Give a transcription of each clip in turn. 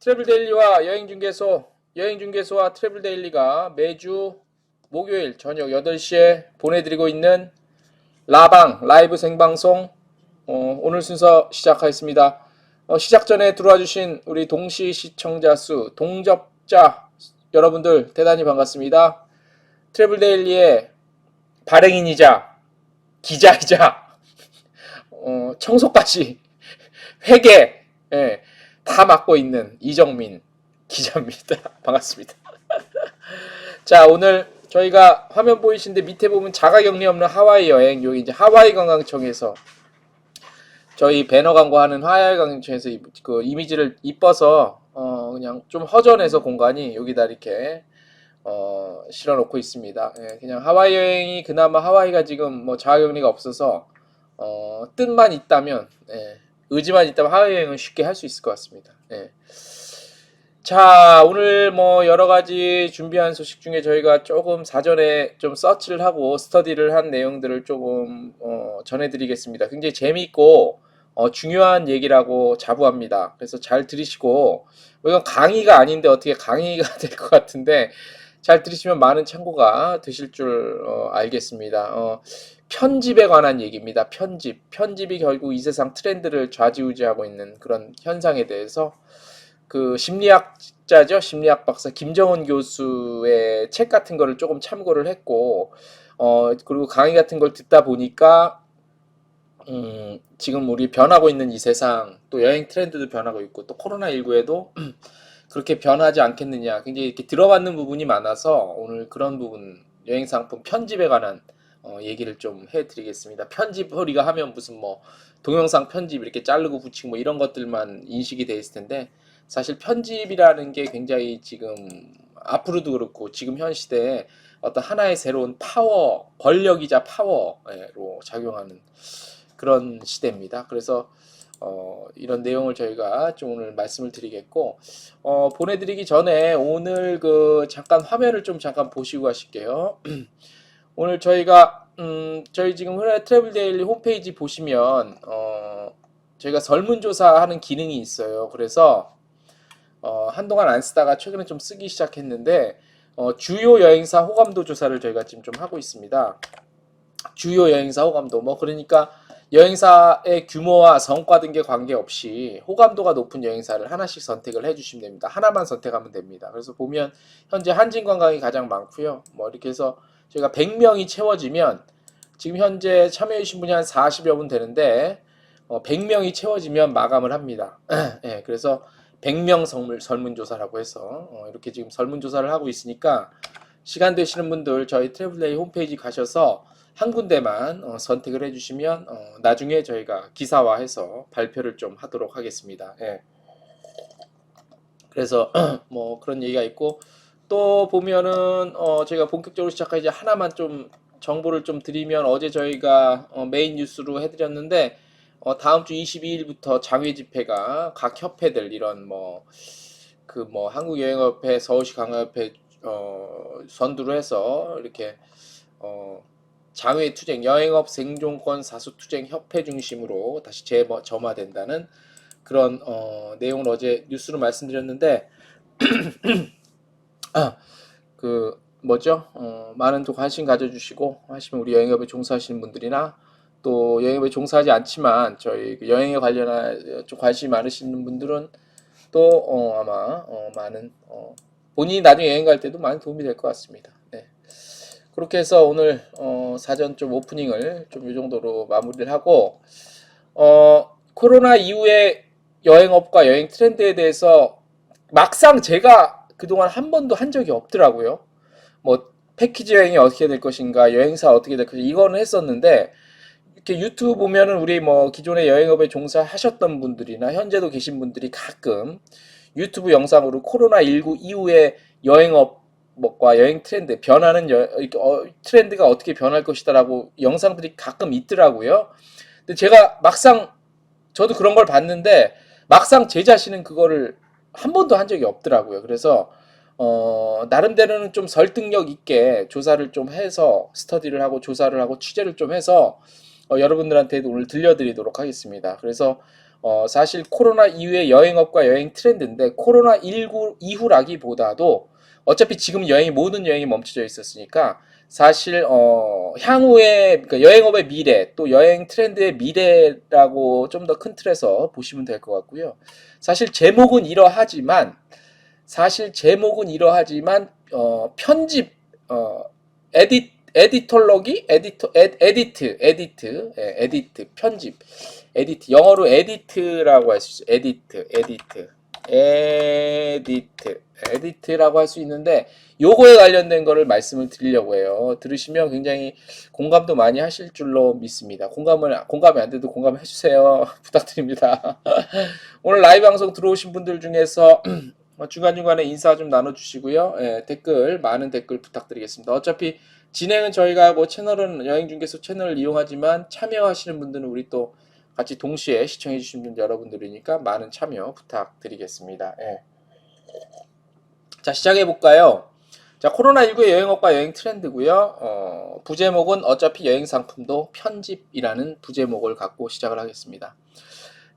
트래블데일리와 여행중개소와 트래블데일리가 매주 목요일 저녁 8시에 보내드리고 있는 라방 라이브 생방송 오늘 순서 시작하겠습니다. 시작 전에 들어와 주신 우리 동시 시청자 수, 동접자 여러분들 대단히 반갑습니다. 트래블데일리의 발행인이자 기자이자 청소까지 회계 다 맡고 있는 이정민 기자입니다. 반갑습니다. 자, 오늘 저희가 화면 보이시는데 밑에 보면 자가격리 없는 하와이 여행, 여기 이제 하와이 관광청에서 저희 배너 광고하는 하와이 관광청에서 그 이미지를 이뻐서 그냥 좀 허전해서 공간이 여기다 이렇게 실어놓고 있습니다. 그냥 하와이 여행이 그나마 하와이가 지금 뭐 자가격리가 없어서 뜻만 있다면 의지만 있다면 하와이 여행은 쉽게 할 수 있을 것 같습니다. 자, 오늘 뭐 여러 가지 준비한 소식 중에 저희가 조금 사전에 좀 서치를 하고 스터디를 한 내용들을 조금 전해드리겠습니다. 굉장히 재미있고 중요한 얘기라고 자부합니다. 그래서 잘 들으시고, 이건 강의가 아닌데 어떻게 강의가 될 것 같은데 잘 들으시면 많은 참고가 되실 줄 알겠습니다. 편집에 관한 얘기입니다. 편집이 결국 이 세상 트렌드를 좌지우지하고 있는 그런 현상에 대해서 그 심리학자죠, 심리학 박사 김정은 교수의 책 같은 거를 조금 참고를 했고, 그리고 강의 같은 걸 듣다 보니까 지금 우리 변하고 있는 이 세상, 또 여행 트렌드도 변하고 있고, 또 코로나19에도 그렇게 변하지 않겠느냐, 굉장히 이렇게 들어맞는 부분이 많아서 오늘 그런 부분, 여행 상품 편집에 관한 얘기를 좀 해드리겠습니다. 편집 우리가 하면 무슨 뭐 동영상 편집 이렇게 자르고 붙이고 뭐 이런 것들만 인식이 돼 있을 텐데, 사실 편집이라는 게 굉장히 지금 앞으로도 그렇고 지금 현 시대에 어떤 하나의 새로운 파워, 권력이자 파워로 작용하는 그런 시대입니다. 그래서 이런 내용을 저희가 좀 오늘 말씀을 드리겠고, 보내드리기 전에 오늘 그 잠깐 화면을 좀 잠깐 보시고 가실게요. 오늘 저희가 저희 지금 트래블데일리 홈페이지 보시면 저희가 설문조사하는 기능이 있어요. 그래서 한동안 안 쓰다가 최근에 좀 쓰기 시작했는데, 주요 여행사 호감도 조사를 저희가 지금 좀 하고 있습니다. 주요 여행사 호감도, 뭐 그러니까 여행사의 규모와 성과 등에 관계없이 호감도가 높은 여행사를 하나씩 선택을 해주시면 됩니다. 하나만 선택하면 됩니다. 그래서 보면 현재 한진관광이 가장 많고요. 뭐 이렇게 해서 저희가 100명이 채워지면, 지금 현재 참여해주신 분이 한 40여 분 되는데 100명이 채워지면 마감을 합니다. 그래서 100명 설문조사라고 해서 이렇게 지금 설문조사를 하고 있으니까, 시간 되시는 분들 저희 트래블레이 홈페이지 가셔서 한 군데만 선택을 해주시면 나중에 저희가 기사화해서 발표를 좀 하도록 하겠습니다. 그래서 뭐 그런 얘기가 있고, 또 보면은 저희가 본격적으로 시작하기 전에 하나만 좀 정보를 좀 드리면, 어제 저희가 메인 뉴스로 해드렸는데 다음 주 22일부터 장외 집회가 각 협회들, 이런 뭐 한국여행협회, 서울시 관광협회 선두로 해서 이렇게 장외 투쟁, 여행업 생존권 사수 투쟁 협회 중심으로 다시 재점화된다는 그런 내용을 어제 뉴스로 말씀드렸는데, 그 뭐죠? 많은 또 관심 가져주시고 하시면, 우리 여행업에 종사하시는 분들이나 또 여행업에 종사하지 않지만 저희 그 여행에 관련한 좀 관심이 많으시는 분들은 또 아마 많은 본인이 나중에 여행 갈 때도 많은 도움이 될 것 같습니다. 네. 그렇게 해서 오늘 사전 좀 오프닝을 좀 이 정도로 마무리를 하고, 코로나 이후에 여행업과 여행 트렌드에 대해서 막상 제가 그동안 한 번도 한 적이 없더라고요. 뭐 패키지 여행이 어떻게 될 것인가, 여행사 어떻게 될 것인가, 이거는 했었는데, 이렇게 유튜브 보면은 우리 뭐 기존의 여행업에 종사하셨던 분들이나 현재도 계신 분들이 가끔 유튜브 영상으로 코로나19 이후에 여행업과 여행 트렌드 변하는 트렌드가 어떻게 변할 것이다라고 영상들이 가끔 있더라고요. 근데 제가 막상 저도 그런 걸 봤는데 막상 제 자신은 그거를 한 번도 한 적이 없더라고요. 그래서 나름대로는 좀 설득력 있게 조사를 좀 해서, 스터디를 하고 조사를 하고 취재를 좀 해서 여러분들한테 오늘 들려드리도록 하겠습니다. 그래서 사실 코로나 이후의 여행업과 여행 트렌드인데 코로나19 이후라기보다도 어차피 지금 모든 여행이 멈춰져 있었으니까 사실 향후에 그러니까 여행업의 미래 또 여행 트렌드의 미래라고 좀 더 큰 틀에서 보시면 될 것 같고요. 사실 제목은 이러하지만 편집 어, 에디트 편집 영어로 에디트라고 할 수 있어요. 에디트라고 할 수 있는데 요거에 관련된 거를 말씀을 드리려고 해요. 들으시면 굉장히 공감도 많이 하실 줄로 믿습니다. 공감이 안 돼도 공감해 주세요. 부탁드립니다. 오늘 라이브 방송 들어오신 분들 중에서 중간중간에 인사 좀 나눠주시고요. 예, 많은 댓글 부탁드리겠습니다. 어차피 진행은 저희가 채널은 여행중개소 채널을 이용하지만 참여하시는 분들은 우리 또 같이 동시에 시청해 주신 분 여러분들이니까 많은 참여 부탁드리겠습니다. 예. 자, 시작해 볼까요? 자, 코로나19의 여행업과 여행 트렌드고요. 부제목은 어차피 여행 상품도 편집이라는 부제목을 갖고 시작을 하겠습니다.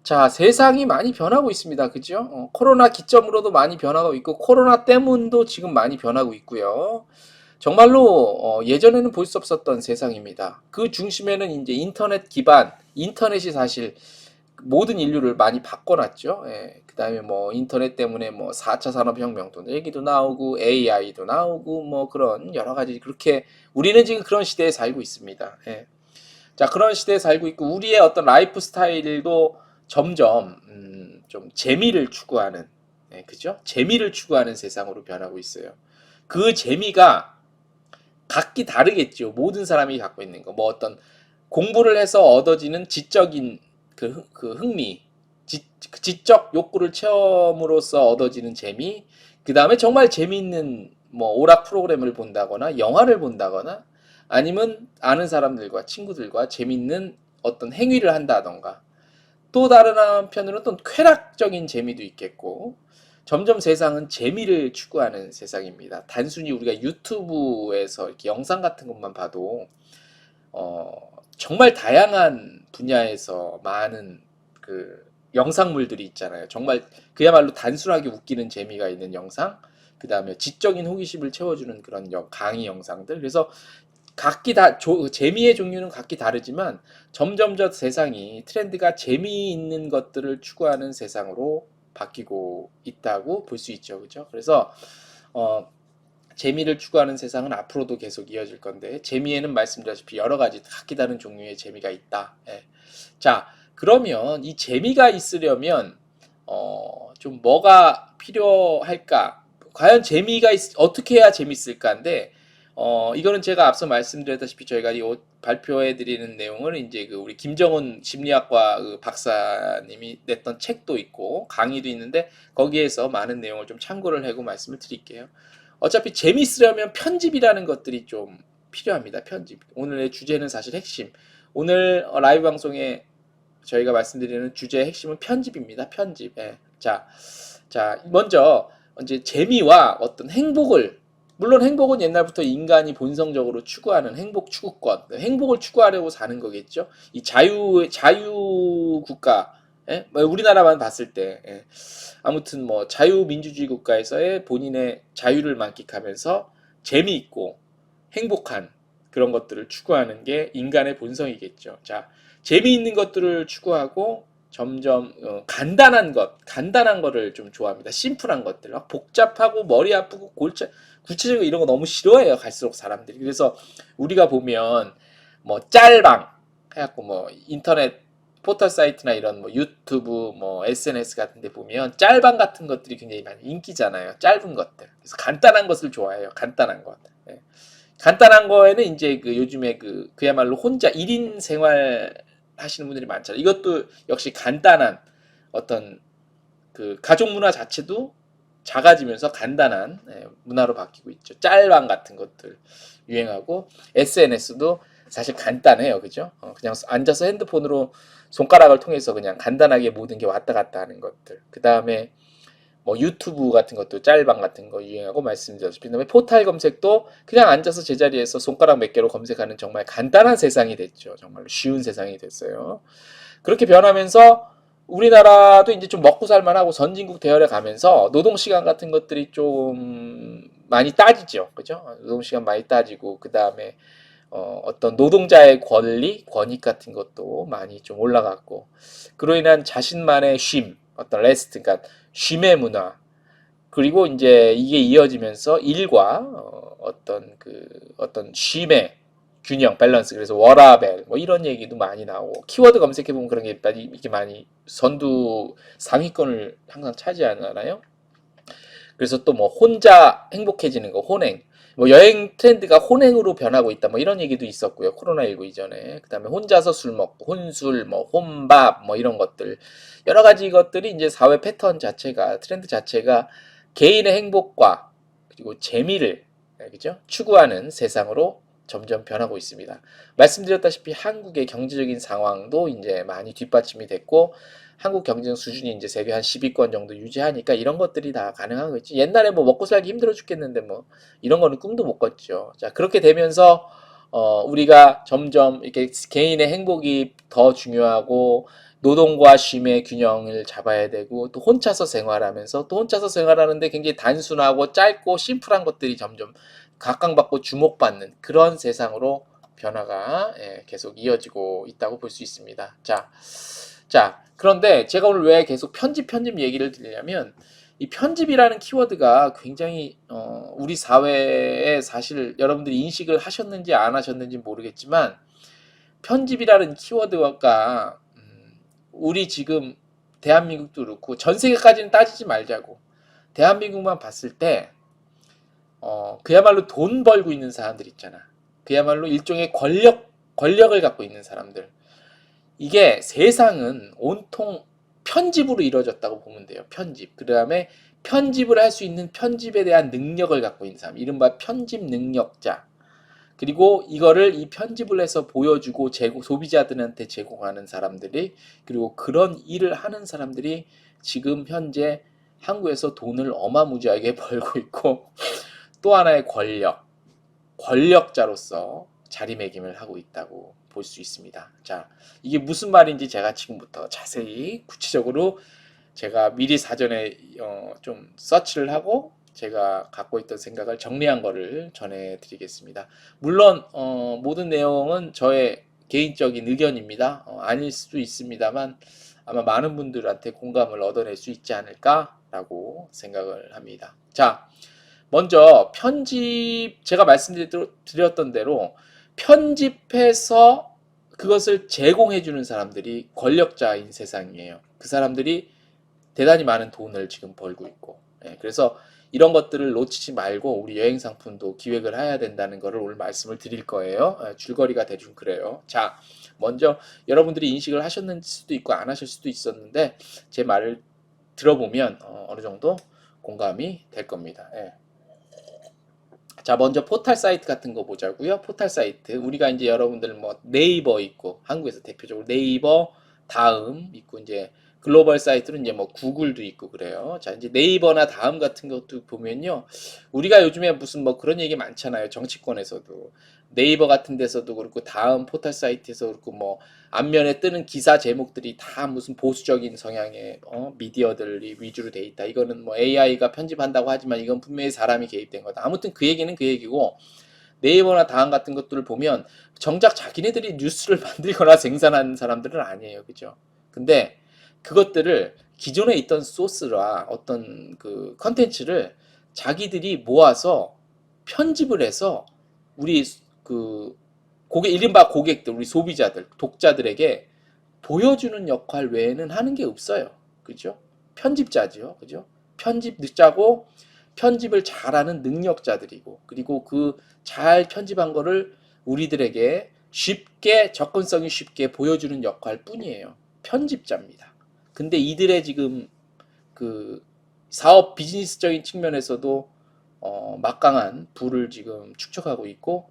자, 세상이 많이 변하고 있습니다. 그죠? 코로나 기점으로도 많이 변하고 있고 코로나 때문도 지금 많이 변하고 있고요. 정말로 예전에는 볼 수 없었던 세상입니다. 그 중심에는 이제 인터넷이 사실 모든 인류를 많이 바꿔놨죠. 예, 그 다음에 인터넷 때문에 4차 산업혁명도 얘기도 나오고 AI도 나오고 그런 여러 가지 그렇게 우리는 지금 그런 시대에 살고 있습니다. 예. 자, 그런 시대에 살고 있고 우리의 어떤 라이프 스타일도 점점 좀 재미를 추구하는 그죠? 재미를 추구하는 세상으로 변하고 있어요. 그 재미가 각기 다르겠죠. 모든 사람이 갖고 있는 거. 어떤 공부를 해서 얻어지는 지적인 그 흥미, 지적 욕구를 체험으로써 얻어지는 재미, 그 다음에 정말 재미있는 오락 프로그램을 본다거나 영화를 본다거나 아니면 아는 사람들과 친구들과 재미있는 어떤 행위를 한다던가 또 다른 한편으로는 또 쾌락적인 재미도 있겠고 점점 세상은 재미를 추구하는 세상입니다. 단순히 우리가 유튜브에서 이렇게 영상 같은 것만 봐도 정말 다양한 분야에서 많은 그 영상물들이 있잖아요. 정말 그야말로 단순하게 웃기는 재미가 있는 영상, 그 다음에 지적인 호기심을 채워주는 그런 강의 영상들. 그래서 재미의 종류는 각기 다르지만 점점 저 세상이 트렌드가 재미있는 것들을 추구하는 세상으로 바뀌고 있다고 볼 수 있죠. 그죠? 그래서 재미를 추구하는 세상은 앞으로도 계속 이어질 건데 재미에는 말씀드렸다시피 여러 가지 각기 다른 종류의 재미가 있다. 예. 자, 그러면 이 재미가 있으려면 좀 뭐가 필요할까? 과연 어떻게 해야 재밌을까인데 이거는 제가 앞서 말씀드렸다시피 저희가 발표해 드리는 내용을 이제 우리 김정은 심리학과 그 박사님이 냈던 책도 있고 강의도 있는데 거기에서 많은 내용을 좀 참고를 하고 말씀을 드릴게요. 어차피 재밌으려면 편집이라는 것들이 좀 필요합니다. 편집. 오늘의 주제는 사실 핵심. 오늘 라이브 방송에 저희가 말씀드리는 주제의 핵심은 편집입니다. 편집. 예. 자, 먼저 이제 재미와 어떤 물론 행복은 옛날부터 인간이 본성적으로 추구하는 행복 추구권, 행복을 추구하려고 사는 거겠죠. 이 자유 국가, 예? 우리나라만 봤을 때, 예. 아무튼 자유민주주의 국가에서의 본인의 자유를 만끽하면서 재미있고 행복한 그런 것들을 추구하는 게 인간의 본성이겠죠. 자, 재미있는 것들을 추구하고 점점 간단한 거를 좀 좋아합니다. 심플한 것들. 막 복잡하고 머리 아프고 구체적으로 이런 거 너무 싫어해요. 갈수록 사람들이. 그래서 우리가 보면 짤방 해갖고 인터넷 포털 사이트나 이런 유튜브 SNS 같은 데 보면 짤방 같은 것들이 굉장히 많이 인기잖아요. 짧은 것들. 그래서 간단한 것을 좋아해요. 간단한 것. 예. 간단한 거에는 이제 요즘에 그야말로 혼자 1인 생활 하시는 분들이 많잖아요. 이것도 역시 간단한 어떤 가족 문화 자체도 작아지면서 간단한 문화로 바뀌고 있죠. 짤방 같은 것들 유행하고 SNS도 사실 간단해요. 그죠? 그냥 앉아서 핸드폰으로 손가락을 통해서 그냥 간단하게 모든 게 왔다 갔다 하는 것들. 그 다음에 유튜브 같은 것도 짤방 같은 거 유행하고 말씀드렸다시피 그다음에 포탈 검색도 그냥 앉아서 제자리에서 손가락 몇 개로 검색하는 정말 간단한 세상이 됐죠. 정말로 쉬운 세상이 됐어요. 그렇게 변하면서 우리나라도 이제 좀 먹고 살만하고 선진국 대열에 가면서 노동시간 같은 것들이 좀 많이 따지죠. 그죠? 노동시간 많이 따지고, 그 다음에 어떤 노동자의 권리, 권익 같은 것도 많이 좀 올라갔고, 그로 인한 자신만의 쉼, 어떤 레스트, 그러니까 쉼의 문화, 그리고 이제 이게 이어지면서 일과 어떤 쉼의 균형, 밸런스, 그래서 워라밸 뭐 이런 얘기도 많이 나오고, 키워드 검색해 보면 그런 게 많이 이렇게 많이 선두 상위권을 항상 차지하잖아요. 그래서 또 뭐 혼자 행복해지는 거, 혼행. 뭐 여행 트렌드가 혼행으로 변하고 있다. 뭐 이런 얘기도 있었고요. 코로나19 이전에. 그다음에 혼자서 술 먹고 혼술, 뭐 혼밥, 뭐 이런 것들. 여러 가지 것들이 이제 사회 패턴 자체가, 트렌드 자체가 개인의 행복과 그리고 재미를, 그죠? 추구하는 세상으로 점점 변하고 있습니다. 말씀드렸다시피 한국의 경제적인 상황도 이제 많이 뒷받침이 됐고, 한국 경쟁 수준이 이제 세계 한 10위권 정도 유지하니까 이런 것들이 다 가능한 거지. 옛날에 뭐 먹고 살기 힘들어 죽겠는데 뭐 이런 거는 꿈도 못 꿨죠. 자, 그렇게 되면서 우리가 점점 이렇게 개인의 행복이 더 중요하고, 노동과 쉼의 균형을 잡아야 되고, 또 혼자서 생활하면서, 또 혼자서 생활하는데 굉장히 단순하고 짧고 심플한 것들이 점점 각광받고 주목받는 그런 세상으로 변화가 계속 이어지고 있다고 볼 수 있습니다. 자, 그런데 제가 오늘 왜 계속 편집 얘기를 드리냐면, 이 편집이라는 키워드가 굉장히 우리 사회에 사실 여러분들이 인식을 하셨는지 안 하셨는지 모르겠지만, 편집이라는 키워드가 우리 지금 대한민국도 그렇고 전 세계까지는 따지지 말자고, 대한민국만 봤을 때 그야말로 돈 벌고 있는 사람들 있잖아. 그야말로 일종의 권력을 갖고 있는 사람들. 이게 세상은 온통 편집으로 이루어졌다고 보면 돼요. 편집. 그 다음에 편집을 할 수 있는 편집에 대한 능력을 갖고 있는 사람. 이른바 편집 능력자. 그리고 이거를 이 편집을 해서 보여주고 소비자들한테 제공하는 사람들이, 그리고 그런 일을 하는 사람들이 지금 현재 한국에서 돈을 어마무지하게 벌고 있고, 또 하나의 권력자로서 자리매김을 하고 있다고 볼 수 있습니다. 자, 이게 무슨 말인지 제가 지금부터 자세히 구체적으로 제가 미리 사전에 좀 서치를 하고 제가 갖고 있던 생각을 정리한 거를 전해드리겠습니다. 물론 모든 내용은 저의 개인적인 의견입니다. 아닐 수도 있습니다만 아마 많은 분들한테 공감을 얻어낼 수 있지 않을까라고 생각을 합니다. 자, 먼저 편집, 제가 말씀드렸던 대로 편집해서 그것을 제공해 주는 사람들이 권력자인 세상이에요. 그 사람들이 대단히 많은 돈을 지금 벌고 있고, 그래서 이런 것들을 놓치지 말고 우리 여행 상품도 기획을 해야 된다는 것을 오늘 말씀을 드릴 거예요. 줄거리가 대충 그래요. 자, 먼저 여러분들이 인식을 하셨을 수도 있고 안 하실 수도 있었는데, 제 말을 들어보면 어느 정도 공감이 될 겁니다. 자, 먼저 포털 사이트 같은 거 보자고요. 포털 사이트. 우리가 이제 여러분들 뭐 네이버 있고, 한국에서 대표적으로 네이버, 다음 있고, 이제 글로벌 사이트는 이제 뭐 구글도 있고 그래요. 자, 이제 네이버나 다음 같은 것도 보면요. 우리가 요즘에 무슨 뭐 그런 얘기 많잖아요. 정치권에서도. 네이버 같은 데서도 그렇고, 다음 포털 사이트에서 그렇고, 뭐 앞면에 뜨는 기사 제목들이 다 무슨 보수적인 성향의 미디어들이 위주로 돼 있다. 이거는 뭐 AI가 편집한다고 하지만 이건 분명히 사람이 개입된 거다. 아무튼 그 얘기는 그 얘기고, 네이버나 다음 같은 것들을 보면 정작 자기네들이 뉴스를 만들거나 생산하는 사람들은 아니에요. 그죠? 근데 그것들을 기존에 있던 소스라 어떤 그 컨텐츠를 자기들이 모아서 편집을 해서 우리 그 이른바 고객들, 우리 소비자들, 독자들에게 보여주는 역할 외에는 하는 게 없어요. 그죠? 편집자지요. 그죠? 편집자고 편집을 잘하는 능력자들이고, 그리고 그 잘 편집한 거를 우리들에게 쉽게, 접근성이 쉽게 보여주는 역할 뿐이에요. 편집자입니다. 근데 이들의 지금 그 사업 비즈니스적인 측면에서도 막강한 부를 지금 축적하고 있고,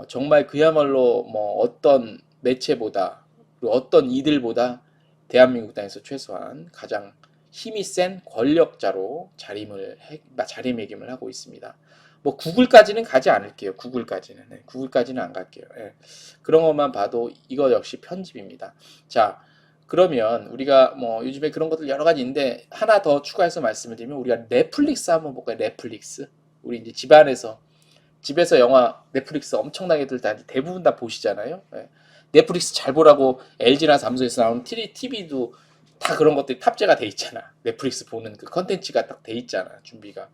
정말 그야말로 뭐 어떤 매체보다, 그리고 어떤 이들보다 대한민국 땅에서 최소한 가장 힘이 센 권력자로 자리매김을 하고 있습니다. 뭐 구글까지는 가지 않을게요. 구글까지는 안 갈게요. 그런 것만 봐도 이거 역시 편집입니다. 자, 그러면 우리가 뭐 요즘에 그런 것들 여러 가지 있는데 하나 더 추가해서 말씀을 드리면 우리가 넷플릭스 한번 볼까요? 넷플릭스. 우리 이제 집에서 영화 넷플릭스 엄청나게들 다 대부분 다 보시잖아요. 예. 넷플릭스 잘 보라고 LG나 삼성에서 나오는 TV도 다 그런 것들이 탑재가 돼 있잖아. 넷플릭스 보는 그 컨텐츠가 딱 돼 있잖아. 준비가.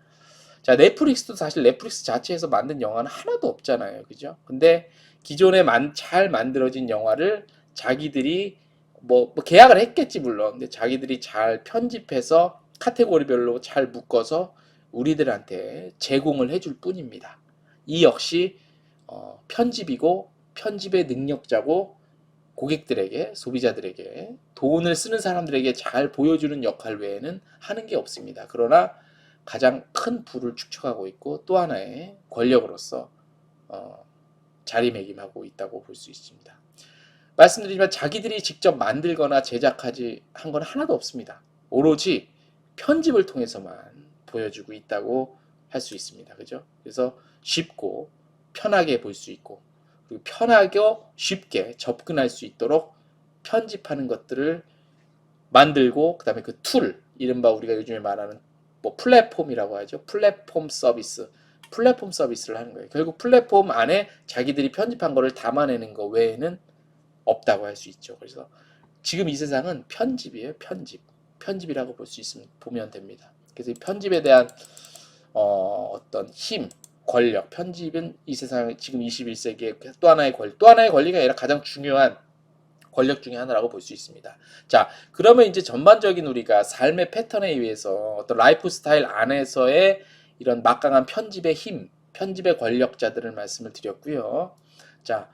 자, 넷플릭스도 사실 넷플릭스 자체에서 만든 영화는 하나도 없잖아요. 그죠? 근데 기존에 잘 만들어진 영화를 자기들이 뭐 계약을 했겠지 물론. 근데 자기들이 잘 편집해서 카테고리별로 잘 묶어서 우리들한테 제공을 해줄 뿐입니다. 이 역시 편집이고 편집의 능력자고 고객들에게 소비자들에게 돈을 쓰는 사람들에게 잘 보여주는 역할 외에는 하는 게 없습니다. 그러나 가장 큰 부를 축적하고 있고 또 하나의 권력으로서 자리매김하고 있다고 볼 수 있습니다. 말씀드리지만 자기들이 직접 만들거나 제작하지 한 건 하나도 없습니다. 오로지 편집을 통해서만 보여주고 있다고 할 수 있습니다. 그죠? 그래서 쉽고 편하게 볼 수 있고 그리고 편하게 쉽게 접근할 수 있도록 편집하는 것들을 만들고 그다음에 그 툴, 이른바 우리가 요즘에 말하는 뭐 플랫폼이라고 하죠. 플랫폼 서비스를 하는 거예요. 결국 플랫폼 안에 자기들이 편집한 거를 담아내는 거 외에는 없다고 할 수 있죠. 그래서 지금 이 세상은 편집이에요. 편집이라고 볼 수 있으면 보면 됩니다. 그래서 이 편집에 대한 어떤 힘, 권력, 편집은 이 세상 지금 21세기의 또 하나의 권리가 아니라 가장 중요한 권력 중에 하나라고 볼 수 있습니다. 자, 그러면 이제 전반적인 우리가 삶의 패턴에 의해서 어떤 라이프 스타일 안에서의 이런 막강한 편집의 힘, 편집의 권력자들을 말씀을 드렸고요. 자,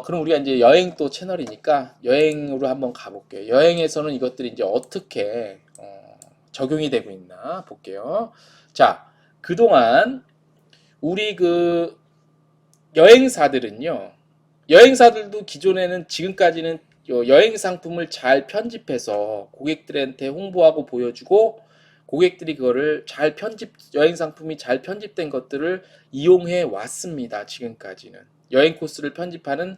그럼 우리가 이제 여행 또 채널이니까 여행으로 한번 가볼게요. 여행에서는 이것들이 이제 어떻게 적용이 되고 있나 볼게요. 자, 그동안 우리 그 여행사들도 기존에는 지금까지는 여행 상품을 잘 편집해서 고객들한테 홍보하고 보여주고 고객들이 그거를 여행 상품이 잘 편집된 것들을 이용해 왔습니다. 지금까지는. 여행 코스를 편집하는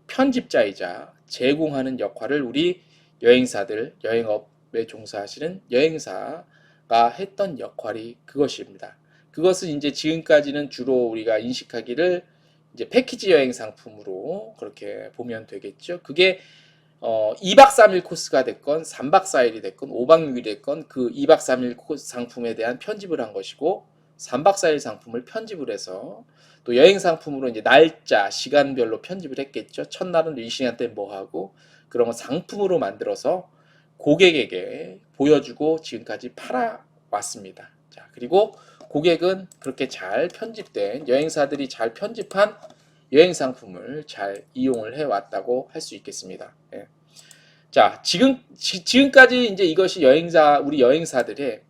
편집자이자 제공하는 역할을 우리 여행업에 종사하시는 여행사가 했던 역할이 그것입니다. 그것은 이제 지금까지는 주로 우리가 인식하기를 이제 패키지 여행 상품으로 그렇게 보면 되겠죠. 그게 2박 3일 코스가 됐건 3박 4일이 됐건 5박 6일이 됐건 그 2박 3일 코스 상품에 대한 편집을 한 것이고 3박 4일 상품을 편집을 해서 또 여행 상품으로 이제 날짜, 시간별로 편집을 했겠죠. 첫날은 이 시간대 뭐 하고 그런 거 상품으로 만들어서 고객에게 보여주고 지금까지 팔아왔습니다. 자, 그리고 고객은 그렇게 잘 편집된 여행사들이 잘 편집한 여행 상품을 잘 이용을 해왔다고 할 수 있겠습니다. 예. 자, 지금까지 이제 이것이 우리 여행사들의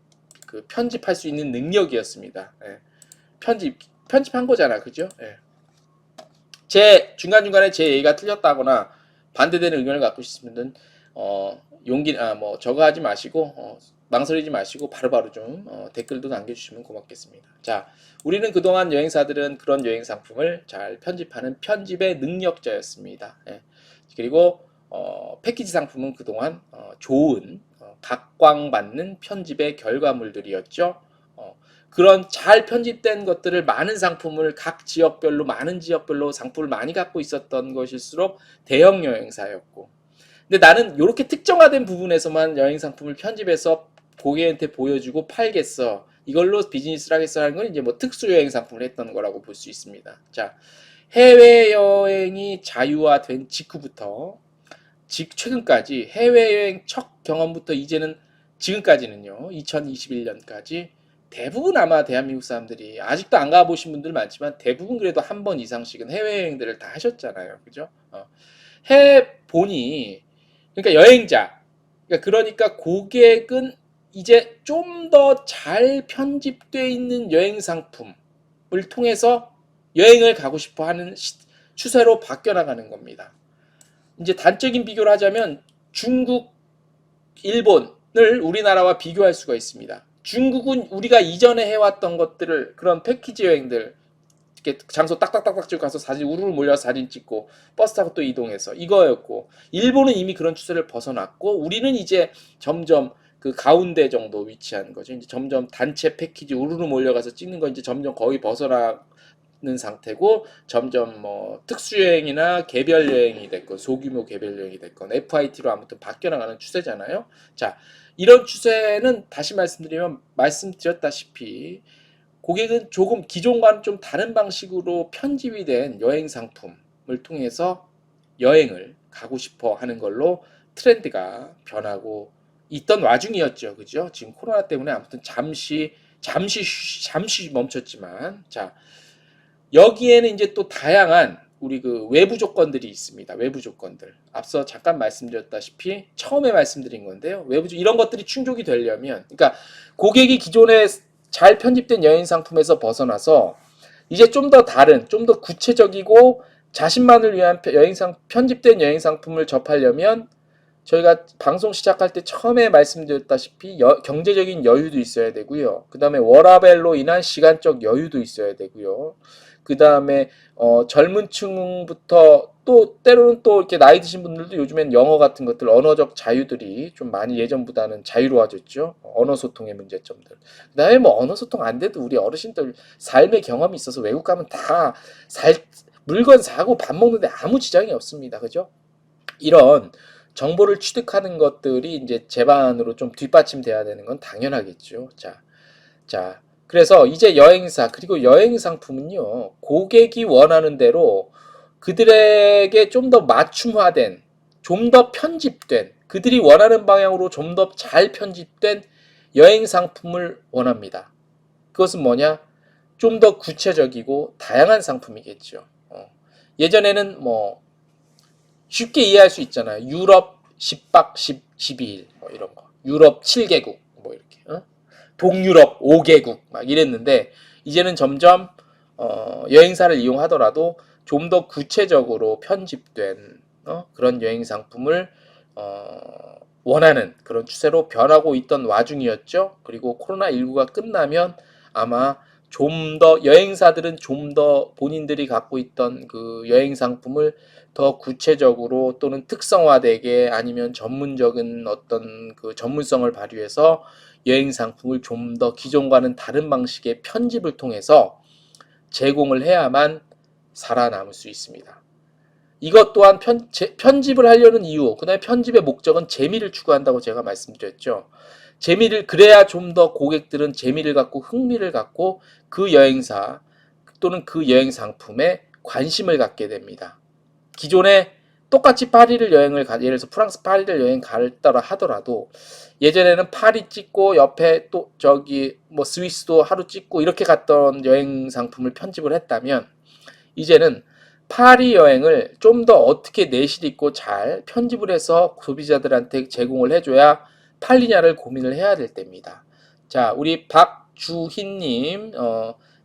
그 편집할 수 있는 능력이었습니다. 예. 편집한 거잖아, 그죠? 예. 중간중간에 제 얘기가 틀렸다거나 반대되는 의견을 갖고 있으면 뭐 저거 하지 마시고 망설이지 마시고 바로바로 좀 댓글도 남겨주시면 고맙겠습니다. 자, 우리는 그동안 여행사들은 그런 여행 상품을 잘 편집하는 편집의 능력자였습니다. 예. 그리고 패키지 상품은 그동안 좋은 각광받는 편집의 결과물들이었죠. 그런 잘 편집된 것들을 많은 지역별로 상품을 많이 갖고 있었던 것일수록 대형 여행사였고, 근데 나는 이렇게 특정화된 부분에서만 여행 상품을 편집해서 고객한테 보여주고 팔겠어, 이걸로 비즈니스를 하겠어 하는 건 이제 뭐 특수 여행 상품을 했던 거라고 볼 수 있습니다. 자, 해외여행이 자유화된 직후부터 최근까지 해외여행 첫 경험부터 이제는 지금까지는요, 2021년까지 대부분 아마 대한민국 사람들이 아직도 안 가보신 분들 많지만 대부분 그래도 한 번 이상씩은 해외여행들을 다 하셨잖아요. 그죠? 해보니, 그러니까 그러니까 고객은 이제 좀 더 잘 편집되어 있는 여행 상품을 통해서 여행을 가고 싶어 하는 추세로 바뀌어 나가는 겁니다. 이제 단적인 비교를 하자면 중국, 일본을 우리나라와 비교할 수가 있습니다. 중국은 우리가 이전에 해왔던 것들을, 그런 패키지 여행들, 이렇게 장소 딱딱딱딱 찍고 가서 사진 우르르 몰려서 사진 찍고 버스 타고 또 이동해서 이거였고, 일본은 이미 그런 추세를 벗어났고 우리는 이제 점점 그 가운데 정도 위치하는 거죠. 이제 점점 단체 패키지 우르르 몰려가서 찍는 거 이제 점점 거의 벗어나는 상태고, 점점 뭐 특수여행이나 개별 여행이 됐건 소규모 개별 여행이 됐건 FIT로 아무튼 바뀌어 나가는 추세잖아요. 자, 이런 추세는 다시 말씀드렸다시피 고객은 조금 기존과는 좀 다른 방식으로 편집이 된 여행 상품을 통해서 여행을 가고 싶어 하는 걸로 트렌드가 변하고 있던 와중이었죠. 그죠? 지금 코로나 때문에 아무튼 잠시 멈췄지만, 자, 여기에는 이제 또 다양한 우리 그 외부 조건들이 있습니다. 외부 조건들. 앞서 잠깐 말씀드렸다시피 처음에 말씀드린 건데요. 이런 것들이 충족이 되려면, 그러니까 고객이 기존에 잘 편집된 여행 상품에서 벗어나서 이제 좀 더 다른, 좀 더 구체적이고 자신만을 위한 편집된 여행 상품을 접하려면 저희가 방송 시작할 때 처음에 말씀드렸다시피 경제적인 여유도 있어야 되고요. 그 다음에 워라밸로 인한 시간적 여유도 있어야 되고요. 그 다음에 젊은 층부터 또 때로는 또 이렇게 나이 드신 분들도 요즘엔 영어 같은 것들, 언어적 자유들이 좀 많이 예전보다는 자유로워졌죠. 언어 소통의 문제점들. 그 다음에 뭐 언어 소통 안 돼도 우리 어르신들 삶의 경험이 있어서 외국 가면 다 물건 사고 밥 먹는데 아무 지장이 없습니다. 그죠? 이런 정보를 취득하는 것들이 이제 제반으로 좀 뒷받침돼야 되는 건 당연하겠죠. 자, 그래서 이제 여행사 그리고 여행 상품은요, 고객이 원하는 대로 그들에게 좀 더 맞춤화된, 좀 더 편집된, 그들이 원하는 방향으로 좀 더 잘 편집된 여행 상품을 원합니다. 그것은 뭐냐? 좀 더 구체적이고 다양한 상품이겠죠. 예전에는 뭐 쉽게 이해할 수 있잖아요. 유럽 10박 12일 뭐 이런 거. 유럽 7개국 뭐 이렇게. 동유럽 5개국 막 이랬는데 이제는 점점 여행사를 이용하더라도 좀 더 구체적으로 편집된 그런 여행 상품을 원하는 그런 추세로 변하고 있던 와중이었죠. 그리고 코로나19가 끝나면 아마 좀 더 여행사들은 좀 더 본인들이 갖고 있던 그 여행 상품을 더 구체적으로 또는 특성화되게 아니면 전문적인 어떤 그 전문성을 발휘해서 여행 상품을 좀 더 기존과는 다른 방식의 편집을 통해서 제공을 해야만 살아남을 수 있습니다. 이것 또한 편집을 하려는 이유, 그 다음에 편집의 목적은 재미를 추구한다고 제가 말씀드렸죠. 재미를, 그래야 좀 더 고객들은 재미를 갖고 흥미를 갖고 그 여행사 또는 그 여행 상품에 관심을 갖게 됩니다. 기존에 똑같이 파리를 여행을 예를 들어서 프랑스 파리를 여행 갔더라 하더라도 예전에는 파리 찍고 옆에 또 저기 뭐 스위스도 하루 찍고 이렇게 갔던 여행 상품을 편집을 했다면 이제는 파리 여행을 좀 더 어떻게 내실 있고 잘 편집을 해서 소비자들한테 제공을 해줘야 팔리냐를 고민을 해야 될 때입니다. 자, 우리 박주희님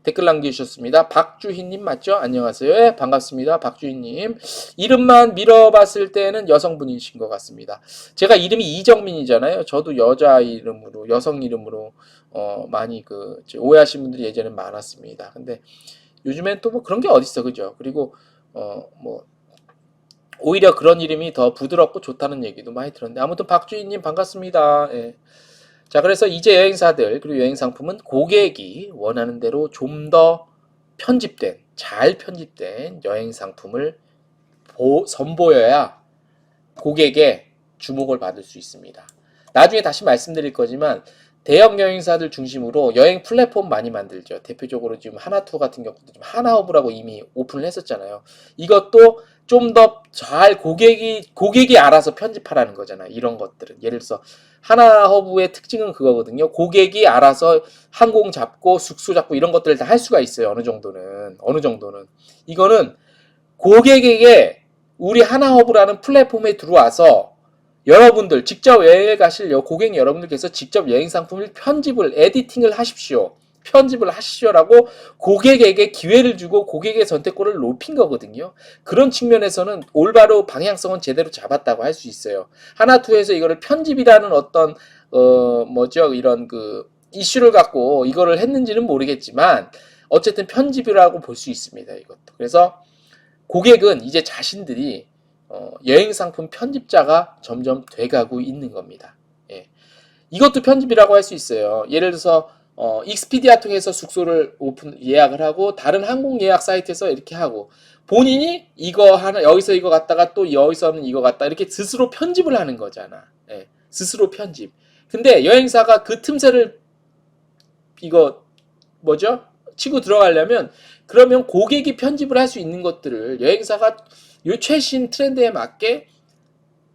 댓글 남겨주셨습니다. 박주희님 맞죠? 안녕하세요. 네, 반갑습니다. 박주희님. 이름만 밀어봤을 때는 여성분이신 것 같습니다. 제가 이름이 이정민이잖아요. 저도 여자 이름으로, 여성 이름으로 많이 오해하신 분들이 예전엔 많았습니다. 근데 요즘엔 또 뭐 그런 게 어딨어, 그죠? 그리고 뭐 오히려 그런 이름이 더 부드럽고 좋다는 얘기도 많이 들었는데 아무튼 박주희님 반갑습니다. 예. 자, 그래서 이제 여행사들 그리고 여행 상품은 고객이 원하는 대로 좀 더 편집된, 잘 편집된 여행 상품을 선보여야 고객의 주목을 받을 수 있습니다. 나중에 다시 말씀드릴 거지만 대형 여행사들 중심으로 여행 플랫폼 많이 만들죠. 대표적으로 지금 하나투어 같은 경우도 지금 하나허브라고 이미 오픈을 했었잖아요. 이것도 좀 더 잘 고객이 알아서 편집하라는 거잖아요. 이런 것들은 예를 들어서 하나허브의 특징은 그거거든요. 고객이 알아서 항공 잡고 숙소 잡고 이런 것들을 다 할 수가 있어요. 어느 정도는 이거는 고객에게 우리 하나허브라는 플랫폼에 들어와서 여러분들 직접 여행을 가실 고객 여러분들께서 직접 여행 상품을 에디팅을 하십시오. 편집을 하시죠라고 고객에게 기회를 주고 고객의 선택권을 높인 거거든요. 그런 측면에서는 올바로 방향성은 제대로 잡았다고 할 수 있어요. 하나투어에서 이거를 편집이라는 어떤 이런 그 이슈를 갖고 이거를 했는지는 모르겠지만 어쨌든 편집이라고 볼 수 있습니다. 이것도. 그래서 고객은 이제 자신들이 여행 상품 편집자가 점점 돼가고 있는 겁니다. 예. 이것도 편집이라고 할 수 있어요. 예를 들어서 익스피디아 통해서 숙소를 예약을 하고 다른 항공 예약 사이트에서 이렇게 하고 본인이 이거 하나 여기서 이거 갔다가 또 여기서는 이거 갔다 이렇게 스스로 편집을 하는 거잖아. 예. 스스로 편집. 근데 여행사가 그 틈새를 이거 뭐죠? 치고 들어가려면 그러면 고객이 편집을 할 수 있는 것들을 여행사가 요 최신 트렌드에 맞게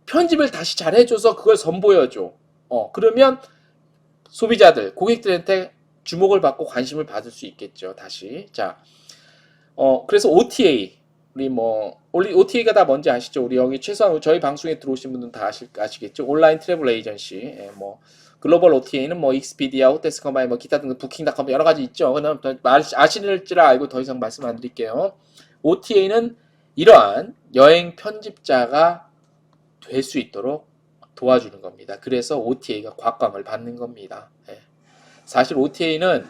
편집을 다시 잘 해줘서 그걸 선보여줘. 그러면 소비자들, 고객들한테 주목을 받고 관심을 받을 수 있겠죠. 다시. 자, 그래서 OTA. 우리 OTA가 다 뭔지 아시죠? 우리 여기 최소한 저희 방송에 들어오신 분들은 다 아시겠죠? 온라인 트래블 에이전시. 예, 글로벌 OTA는 익스피디아, 호텔스커마이, 기타 등등 부킹닷컴 여러 가지 있죠. 그럼 아시는 줄 알고 더 이상 말씀 안 드릴게요. OTA는 이러한 여행 편집자가 될 수 있도록 도와주는 겁니다. 그래서 OTA가 곽광을 받는 겁니다. 예. 사실 OTA는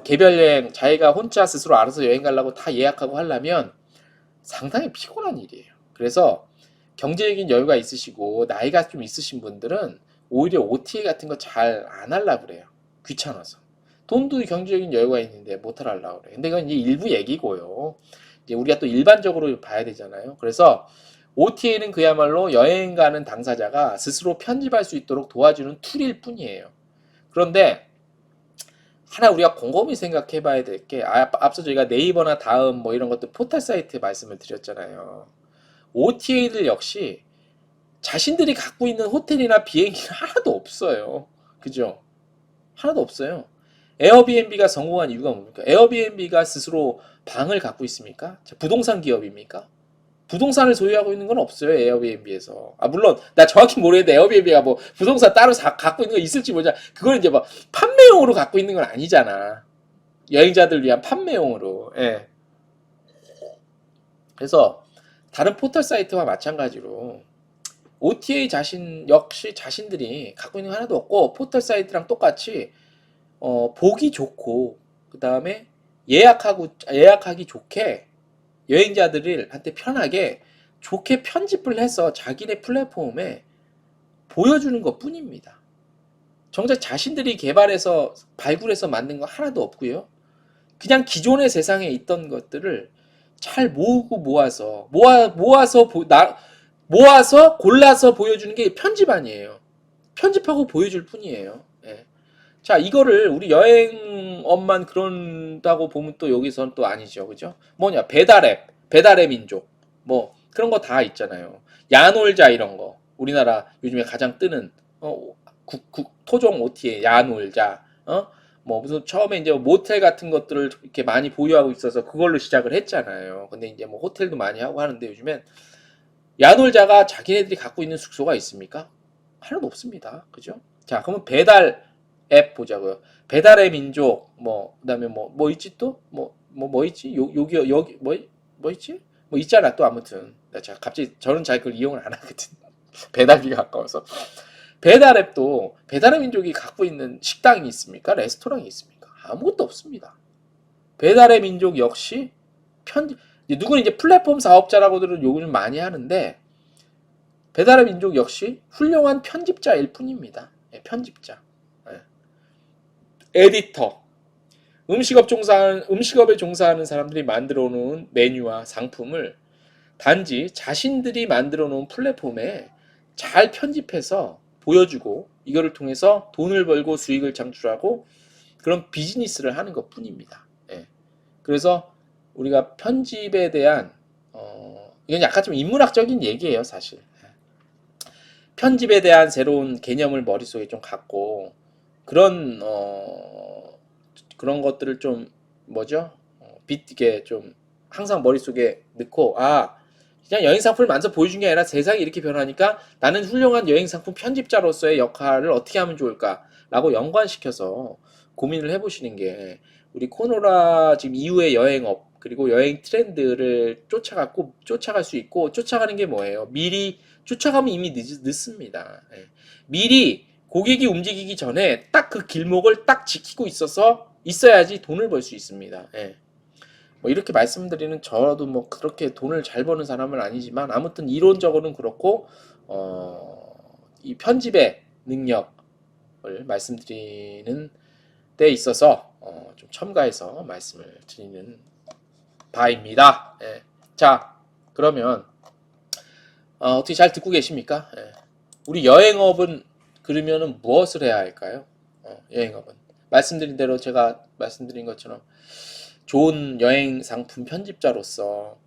개별 여행 자기가 혼자 스스로 알아서 여행 가려고 다 예약하고 하려면 상당히 피곤한 일이에요. 그래서 경제적인 여유가 있으시고 나이가 좀 있으신 분들은 오히려 OTA 같은 거 잘 안 하려고 그래요. 귀찮아서. 돈도 경제적인 여유가 있는데 못 하려고 그래요. 근데 이건 이제 일부 얘기고요. 이제 우리가 또 일반적으로 봐야 되잖아요. 그래서 OTA는 그야말로 여행 가는 당사자가 스스로 편집할 수 있도록 도와주는 툴일 뿐이에요. 그런데 하나 우리가 곰곰이 생각해 봐야 될 게 앞서 저희가 네이버나 다음 이런 것들 포털 사이트 말씀을 드렸잖아요. OTA들 역시 자신들이 갖고 있는 호텔이나 비행기가 하나도 없어요. 그죠? 하나도 없어요. 에어비앤비가 성공한 이유가 뭡니까? 에어비앤비가 스스로 방을 갖고 있습니까? 부동산 기업입니까? 부동산을 소유하고 있는 건 없어요. 에어비앤비에서. 물론 나 정확히 모르겠는데 에어비앤비가 부동산 따로 갖고 있는 거 있을지 모르자. 그걸 이제 판매용으로 갖고 있는 건 아니잖아. 여행자들 위한 판매용으로. 예. 그래서 다른 포털 사이트와 마찬가지로 OTA 역시 자신들이 갖고 있는 거 하나도 없고 포털 사이트랑 똑같이 보기 좋고 그 다음에 예약하기 좋게 여행자들한테 편하게 좋게 편집을 해서 자기네 플랫폼에 보여주는 것 뿐입니다. 정작 자신들이 개발해서 발굴해서 만든 거 하나도 없고요. 그냥 기존의 세상에 있던 것들을 잘 모으고 모아서 골라서 보여주는 게 편집 아니에요. 편집하고 보여줄 뿐이에요. 예. 자, 이거를 우리 여행업만 그런다고 보면 또 여기선 또 아니죠. 그죠? 배달의 민족. 그런 거 다 있잖아요. 야놀자 이런 거. 우리나라 요즘에 가장 뜨는, 토종 OTA, 야놀자. 무슨 처음에 이제 모텔 같은 것들을 이렇게 많이 보유하고 있어서 그걸로 시작을 했잖아요. 근데 이제 호텔도 많이 하고 하는데 요즘엔 야놀자가 자기네들이 갖고 있는 숙소가 있습니까? 하나도 없습니다. 그죠? 자, 그러면 배달 앱 보자고요. 배달의 민족, 그다음에 있지 또? 있지? 여기, 있지? 있잖아, 또 아무튼. 자, 갑자기 저는 잘 그걸 이용을 안 하거든. 배달비가 가까워서. 배달 앱도 배달의 민족이 갖고 있는 식당이 있습니까? 레스토랑이 있습니까? 아무것도 없습니다. 배달의 민족 역시 누구는 이제 플랫폼 사업자라고들은 요즘 많이 하는데 배달의 민족 역시 훌륭한 편집자일 뿐입니다. 편집자. 에디터. 음식업에 종사하는 사람들이 만들어 놓은 메뉴와 상품을 단지 자신들이 만들어 놓은 플랫폼에 잘 편집해서 보여주고 이거를 통해서 돈을 벌고 수익을 창출하고 그런 비즈니스를 하는 것 뿐입니다. 예. 그래서 우리가 편집에 대한 이건 약간 좀 인문학적인 얘기예요, 사실. 편집에 대한 새로운 개념을 머릿속에 좀 갖고 그런 것들을 좀 이게 좀 항상 머릿속에 넣고 그냥 여행 상품을 만들어 보여준 게 아니라 세상이 이렇게 변하니까 나는 훌륭한 여행 상품 편집자로서의 역할을 어떻게 하면 좋을까라고 연관시켜서 고민을 해보시는 게 우리 코로나 지금 이후의 여행업 그리고 여행 트렌드를 쫓아갈 수 있고 쫓아가는 게 뭐예요? 미리 쫓아가면 이미 늦습니다. 미리 고객이 움직이기 전에 딱 그 길목을 딱 지키고 있어서 있어야지 돈을 벌 수 있습니다. 예. 뭐 이렇게 말씀드리는 저도 뭐 그렇게 돈을 잘 버는 사람은 아니지만 아무튼 이론적으로는 그렇고 이 편집의 능력을 말씀드리는 데 있어서 좀 첨가해서 말씀을 드리는 바입니다. 예. 자, 그러면 어떻게 잘 듣고 계십니까? 예. 우리 여행업은 그러면은 무엇을 해야 할까요? 여행업은 말씀드린 대로 제가 말씀드린 것처럼 좋은 여행 상품 편집자로서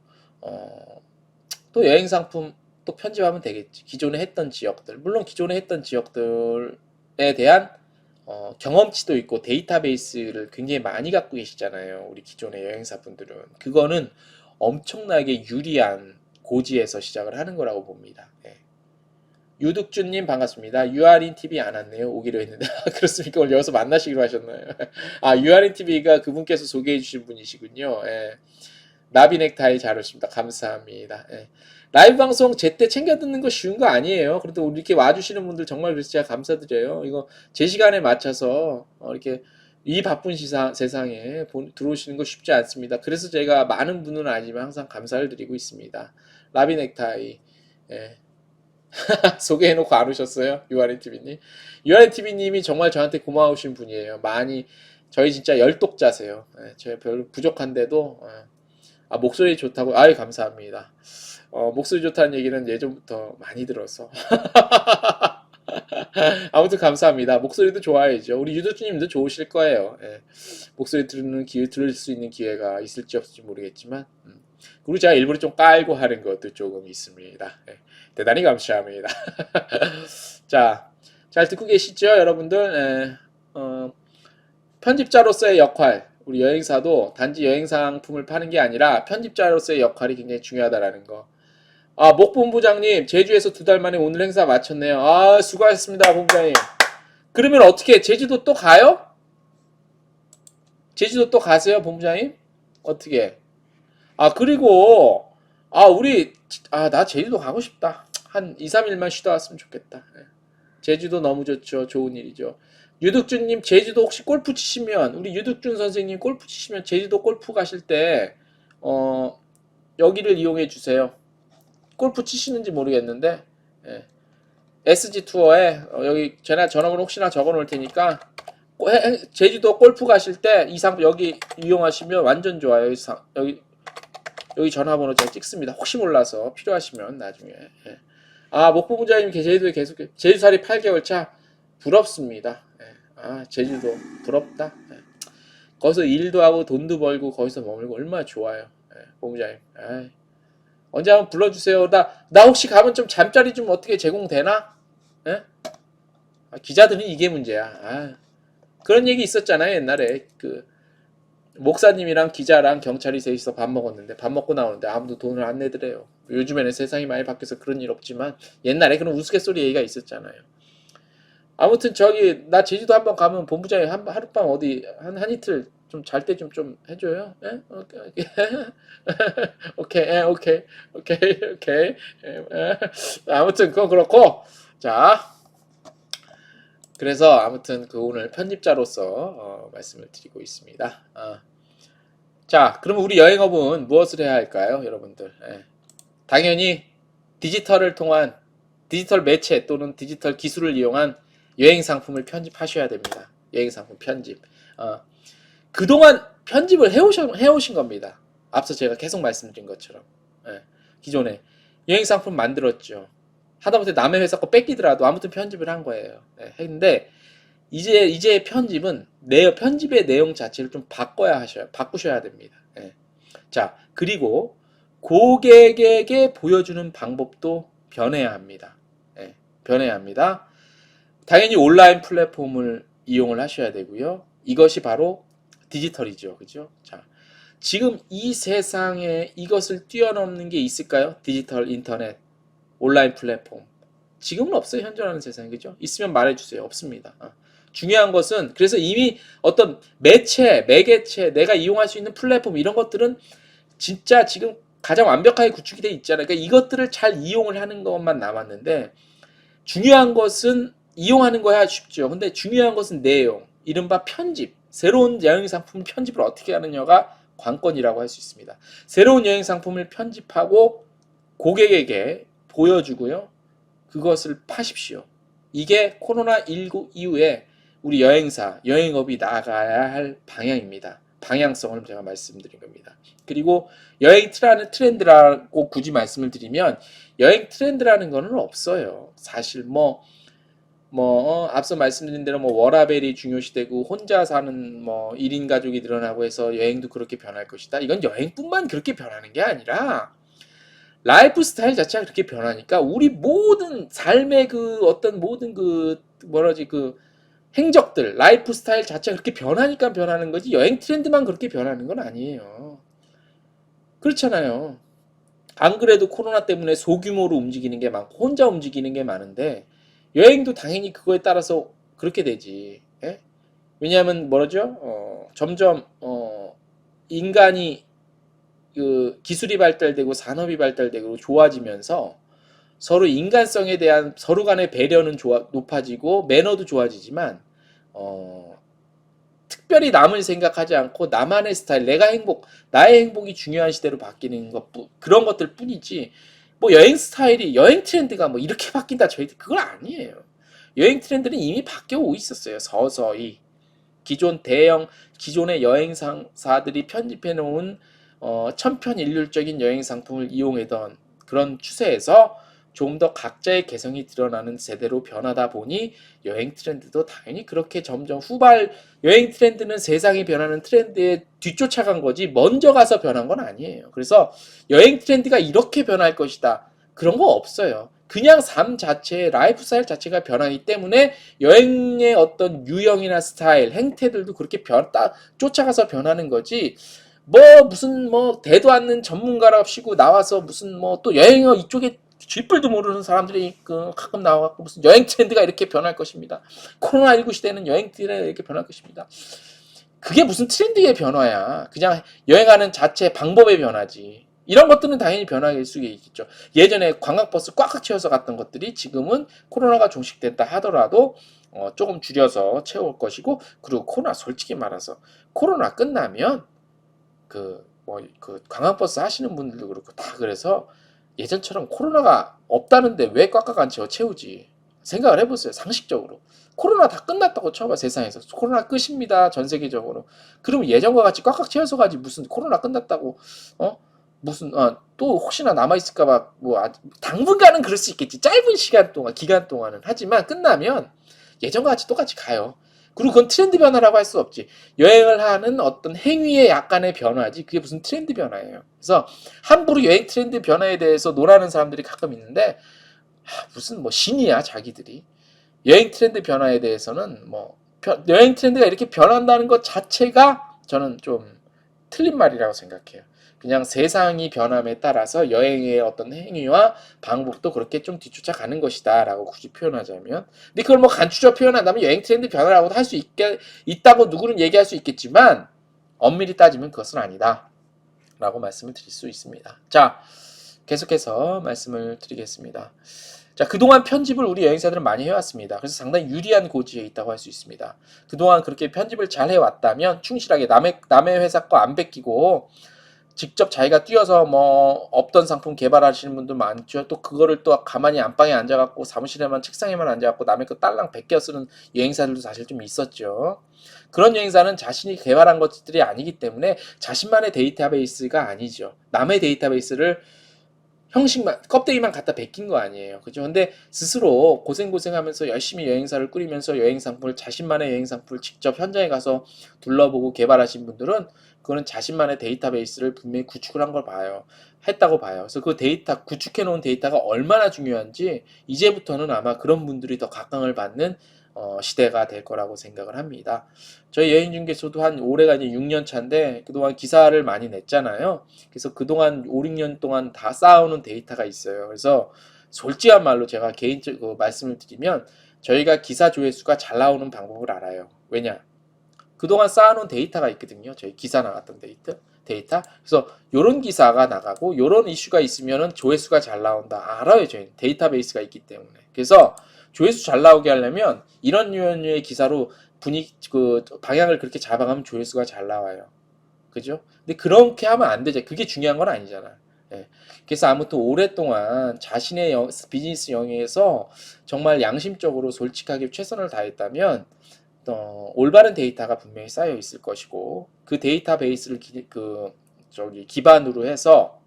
또 여행 상품 또 편집하면 되겠지. 기존에 했던 지역들, 물론 기존에 했던 지역들에 대한 경험치도 있고 데이터베이스를 굉장히 많이 갖고 계시잖아요. 우리 기존의 여행사분들은 그거는 엄청나게 유리한 고지에서 시작을 하는 거라고 봅니다. 네. 유득준님 반갑습니다. 유아린 TV 안 왔네요. 오기로 했는데 그렇습니까? 오늘 여기서 만나시기로 하셨나요? 유아린 TV가 그분께서 소개해 주신 분이시군요. 예. 나비넥타이 잘 오십니다. 감사합니다. 예. 라이브 방송 제때 챙겨 듣는 거 쉬운 거 아니에요. 그래도 우리 이렇게 와주시는 분들 정말 그래서 제가 감사드려요. 이거 제 시간에 맞춰서 이렇게 이 바쁜 세상에 들어오시는 거 쉽지 않습니다. 그래서 제가 많은 분은 아니지만 항상 감사를 드리고 있습니다. 라비넥타이. 예. 소개해놓고 안 오셨어요? 유아린TV님. 유아린TV님이 정말 저한테 고마우신 분이에요. 많이 저희 진짜 열독자세요. 예, 제가 별로 부족한데도 목소리 좋다고 아유 감사합니다. 목소리 좋다는 얘기는 예전부터 많이 들어서 아무튼 감사합니다. 목소리도 좋아야죠. 우리 유도주님도 좋으실 거예요. 예, 목소리 들을 수 있는 기회가 있을지 없을지 모르겠지만 그리고 제가 일부러 좀 깔고 하는 것도 조금 있습니다. 예, 대단히 감사합니다. 자, 잘 듣고 계시죠, 여러분들? 예, 편집자로서의 역할, 우리 여행사도 단지 여행 상품을 파는 게 아니라 편집자로서의 역할이 굉장히 중요하다라는 거. 목본부장님, 제주에서 2달 만에 오늘 행사 마쳤네요. 수고하셨습니다, 본부장님. 그러면 어떻게 제주도 또 가요? 제주도 또 가세요, 본부장님? 어떻게? 그리고 나 제주도 가고 싶다. 한 2, 3일만 쉬다 왔으면 좋겠다. 예. 제주도 너무 좋죠. 좋은 일이죠. 유득준님, 제주도 혹시 골프 치시면, 우리 유득준 선생님 골프 치시면 제주도 골프 가실 때, 여기를 이용해 주세요. 골프 치시는지 모르겠는데, 예. SG 투어에, 여기, 제가 전화번호 혹시나 적어 놓을 테니까, 제주도 골프 가실 때, 여기 이용하시면 완전 좋아요. 여기 전화번호 제가 찍습니다. 혹시 몰라서 필요하시면 나중에. 예. 목부부장님 제주도에 계속 제주살이 8개월 차 부럽습니다. 예. 제주도 부럽다. 예. 거기서 일도 하고 돈도 벌고 거기서 머물고 얼마나 좋아요. 예. 본부장님. 언제 한번 불러주세요. 나 혹시 가면 좀 잠자리 좀 어떻게 제공되나? 예? 기자들은 이게 문제야. 그런 얘기 있었잖아요. 옛날에 목사님이랑 기자랑 경찰이 셋이서 밥 먹었는데 밥 먹고 나오는데 아무도 돈을 안 내더래요. 요즘에는 세상이 많이 바뀌어서 그런 일 없지만 옛날에 그런 우스갯소리 얘기가 있었잖아요. 아무튼 나 제주도 한번 가면 본부장이 하룻밤 어디 한 이틀 좀 잘 때 좀 해줘요. 예? 오케이, 오케이, 오케이. 아무튼 그건 그렇고 그래서 아무튼 오늘 편집자로서 말씀을 드리고 있습니다. 자, 그럼 우리 여행업은 무엇을 해야 할까요, 여러분들? 당연히 디지털을 통한 디지털 매체 또는 디지털 기술을 이용한 여행 상품을 편집하셔야 됩니다. 여행 상품 편집. 그동안 편집을 해오신 겁니다. 앞서 제가 계속 말씀드린 것처럼. 기존에 여행 상품 만들었죠. 하다못해 남의 회사 거 뺏기더라도 아무튼 편집을 한 거예요. 했는데 이제 편집은 편집의 내용 자체를 좀 바꾸셔야 됩니다. 자, 그리고 고객에게 보여주는 방법도 변해야 합니다. 변해야 합니다. 당연히 온라인 플랫폼을 이용을 하셔야 되고요. 이것이 바로 디지털이죠. 그죠? 자, 지금 이 세상에 이것을 뛰어넘는 게 있을까요? 디지털 인터넷, 온라인 플랫폼. 지금은 없어요. 현존하는 세상에. 그죠? 있으면 말해주세요. 없습니다. 중요한 것은 그래서 이미 어떤 매개체, 내가 이용할 수 있는 플랫폼 이런 것들은 진짜 지금 가장 완벽하게 구축이 돼 있잖아요. 그러니까 이것들을 잘 이용을 하는 것만 남았는데 중요한 것은 이용하는 거야 쉽죠. 근데 중요한 것은 내용, 이른바 편집. 새로운 여행 상품 편집을 어떻게 하느냐가 관건이라고 할 수 있습니다. 새로운 여행 상품을 편집하고 고객에게 보여주고요. 그것을 파십시오. 이게 코로나19 이후에 우리 여행사, 여행업이 나아가야 할 방향입니다. 방향성을 제가 말씀드린 겁니다. 그리고 여행 트렌드라고 굳이 말씀을 드리면 여행 트렌드라는 거는 없어요. 사실 앞서 말씀드린 대로 워라밸이 중요시되고 혼자 사는 1인 가족이 늘어나고 해서 여행도 그렇게 변할 것이다. 이건 여행뿐만 그렇게 변하는 게 아니라 라이프 스타일 자체가 그렇게 변하니까 우리 모든 삶의 그 어떤 모든 그 행적들, 라이프 스타일 자체가 그렇게 변하니까 변하는 거지 여행 트렌드만 그렇게 변하는 건 아니에요. 그렇잖아요. 안 그래도 코로나 때문에 소규모로 움직이는 게 많고 혼자 움직이는 게 많은데 여행도 당연히 그거에 따라서 그렇게 되지. 예? 왜냐하면 점점 인간이 그 기술이 발달되고 산업이 발달되고 좋아지면서 서로 인간성에 대한 서로 간의 배려는 높아지고 매너도 좋아지지만 특별히 남을 생각하지 않고 나만의 스타일, 나의 행복이 중요한 시대로 바뀌는 그런 것들 뿐이지 여행 스타일이 여행 트렌드가 이렇게 바뀐다 저희들 그건 아니에요. 여행 트렌드는 이미 바뀌어 오고 있었어요. 서서히 기존의 여행사들이 편집해 놓은 천편일률적인 여행 상품을 이용하던 그런 추세에서 좀 더 각자의 개성이 드러나는 세대로 변하다 보니 여행 트렌드도 당연히 그렇게 점점 여행 트렌드는 세상이 변하는 트렌드에 뒤쫓아간 거지 먼저 가서 변한 건 아니에요. 그래서 여행 트렌드가 이렇게 변할 것이다. 그런 거 없어요. 그냥 삶 자체, 라이프 스타일 자체가 변하기 때문에 여행의 어떤 유형이나 스타일, 행태들도 그렇게 쫓아가서 변하는 거지. 무슨 대도 않는 전문가랍시고 나와서 무슨 또 여행어 이쪽에 쥐뿔도 모르는 사람들이 가끔 나와갖고 무슨 여행 트렌드가 이렇게 변할 것입니다. 코로나19 시대는 여행 트렌드가 이렇게 변할 것입니다. 그게 무슨 트렌드의 변화야. 그냥 여행하는 자체 방법의 변화지. 이런 것들은 당연히 변화일 수 있겠죠. 예전에 관광버스 꽉꽉 채워서 갔던 것들이 지금은 코로나가 종식됐다 하더라도 조금 줄여서 채울 것이고 그리고 솔직히 말해서 코로나 끝나면 관광버스 하시는 분들도 그렇고 다 그래서 예전처럼 코로나가 없다는데 왜 꽉꽉 안 채우지? 생각을 해보세요. 상식적으로. 코로나 다 끝났다고 쳐봐 세상에서. 코로나 끝입니다. 전 세계적으로. 그러면 예전과 같이 꽉꽉 채워서 가지 무슨 코로나 끝났다고 또 혹시나 남아있을까봐 당분간은 그럴 수 있겠지. 짧은 기간 동안은. 하지만 끝나면 예전과 같이 똑같이 가요. 그리고 그건 트렌드 변화라고 할 수 없지. 여행을 하는 어떤 행위의 약간의 변화지 그게 무슨 트렌드 변화예요. 그래서 함부로 여행 트렌드 변화에 대해서 놀라는 사람들이 가끔 있는데 무슨 신이야 자기들이. 여행 트렌드 변화에 대해서는 여행 트렌드가 이렇게 변한다는 것 자체가 저는 좀 틀린 말이라고 생각해요. 그냥 세상이 변함에 따라서 여행의 어떤 행위와 방법도 그렇게 좀 뒤쫓아가는 것이다 라고 굳이 표현하자면 근데 그걸 간추적 표현한다면 여행 트렌드 변화라고도 할 수 있다고 누구는 얘기할 수 있겠지만 엄밀히 따지면 그것은 아니다 라고 말씀을 드릴 수 있습니다. 자, 계속해서 말씀을 드리겠습니다. 자, 그동안 편집을 우리 여행사들은 많이 해왔습니다. 그래서 상당히 유리한 고지에 있다고 할 수 있습니다. 그동안 그렇게 편집을 잘 해왔다면 충실하게 남의 회사 거 안 베끼고 직접 자기가 뛰어서 없던 상품 개발하시는 분도 많죠. 또 그거를 또 가만히 안방에 앉아갖고 사무실에만 책상에만 앉아갖고 남의 거 딸랑 베껴 쓰는 여행사들도 사실 좀 있었죠. 그런 여행사는 자신이 개발한 것들이 아니기 때문에 자신만의 데이터베이스가 아니죠. 남의 데이터베이스를 껍데기만 갖다 베낀 거 아니에요. 그죠? 근데 스스로 고생하면서 열심히 여행사를 꾸리면서 자신만의 여행 상품을 직접 현장에 가서 둘러보고 개발하신 분들은 그거는 자신만의 데이터베이스를 분명히 구축을 했다고 봐요. 그래서 그 구축해 놓은 데이터가 얼마나 중요한지 이제부터는 아마 그런 분들이 더 각광을 받는 시대가 될 거라고 생각을 합니다. 저희 여행중개소도 올해가 이제 6년 차인데 그동안 기사를 많이 냈잖아요. 그래서 그동안 5, 6년 동안 다 쌓아오는 데이터가 있어요. 그래서 솔직한 말로 제가 개인적으로 말씀을 드리면 저희가 기사 조회수가 잘 나오는 방법을 알아요. 왜냐? 그동안 쌓아놓은 데이터가 있거든요. 저희 기사 나갔던 데이터. 그래서 요런 기사가 나가고 요런 이슈가 있으면은 조회수가 잘 나온다. 알아요. 저희 데이터베이스가 있기 때문에. 그래서 조회수 잘 나오게 하려면 이런 유형의 기사로 분위기 그 방향을 그렇게 잡아가면 조회수가 잘 나와요. 그죠? 근데 그렇게 하면 안 되죠. 그게 중요한 건 아니잖아. 예. 그래서 아무튼 오랫동안 자신의 비즈니스 영역에서 정말 양심적으로 솔직하게 최선을 다했다면 올바른 데이터가 분명히 쌓여 있을 것이고 그 데이터베이스를 기반으로 해서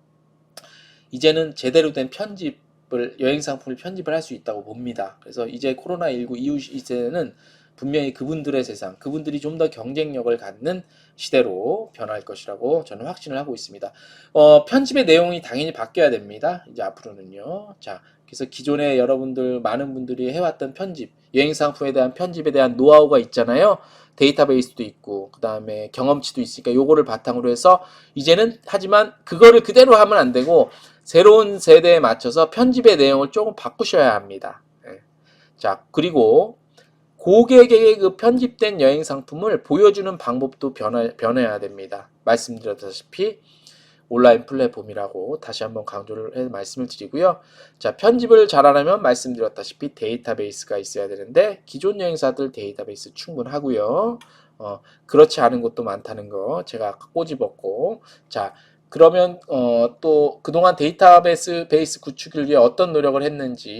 이제는 제대로 된 편집을 여행 상품을 편집을 할 수 있다고 봅니다. 그래서 이제 코로나19 이후 시대는 분명히 그분들의 세상, 그분들이 좀 더 경쟁력을 갖는 시대로 변할 것이라고 저는 확신을 하고 있습니다. 편집의 내용이 당연히 바뀌어야 됩니다. 이제 앞으로는요. 자, 그래서 기존에 여러분들 많은 분들이 해왔던 편집, 여행 상품에 대한 편집에 대한 노하우가 있잖아요. 데이터베이스도 있고 그 다음에 경험치도 있으니까 요거를 바탕으로 해서 이제는 하지만 그거를 그대로 하면 안 되고 새로운 세대에 맞춰서 편집의 내용을 조금 바꾸셔야 합니다. 자, 그리고 고객에게 그 편집된 여행 상품을 보여주는 방법도 변해야 됩니다. 말씀드렸다시피 온라인 플랫폼이라고 다시 한번 강조를 해 말씀을 드리고요. 자, 편집을 잘하려면 말씀드렸다시피 데이터베이스가 있어야 되는데 기존 여행사들 데이터베이스 충분하고요. 그렇지 않은 곳도 많다는 거 제가 아까 꼬집었고, 자, 그러면 또 그동안 데이터베이스 구축을 위해 어떤 노력을 했는지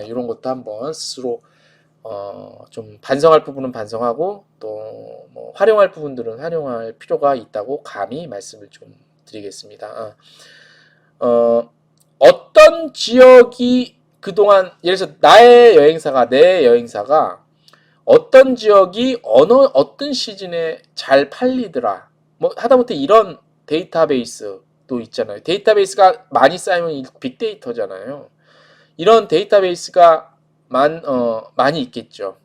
이런 것도 한번 스스로 좀 반성할 부분은 반성하고 또 뭐 활용할 부분들은 활용할 필요가 있다고 감히 말씀을 좀 드리겠습니다. 어떤 지역이 그동안 예를 들어서 내 여행사가 어떤 지역이 어떤 시즌에 잘 팔리더라. 뭐 하다못해 이런 데이터베이스도 있잖아요. 데이터베이스가 많이 쌓이면 빅데이터잖아요. 이런 데이터베이스가 많이 있겠죠.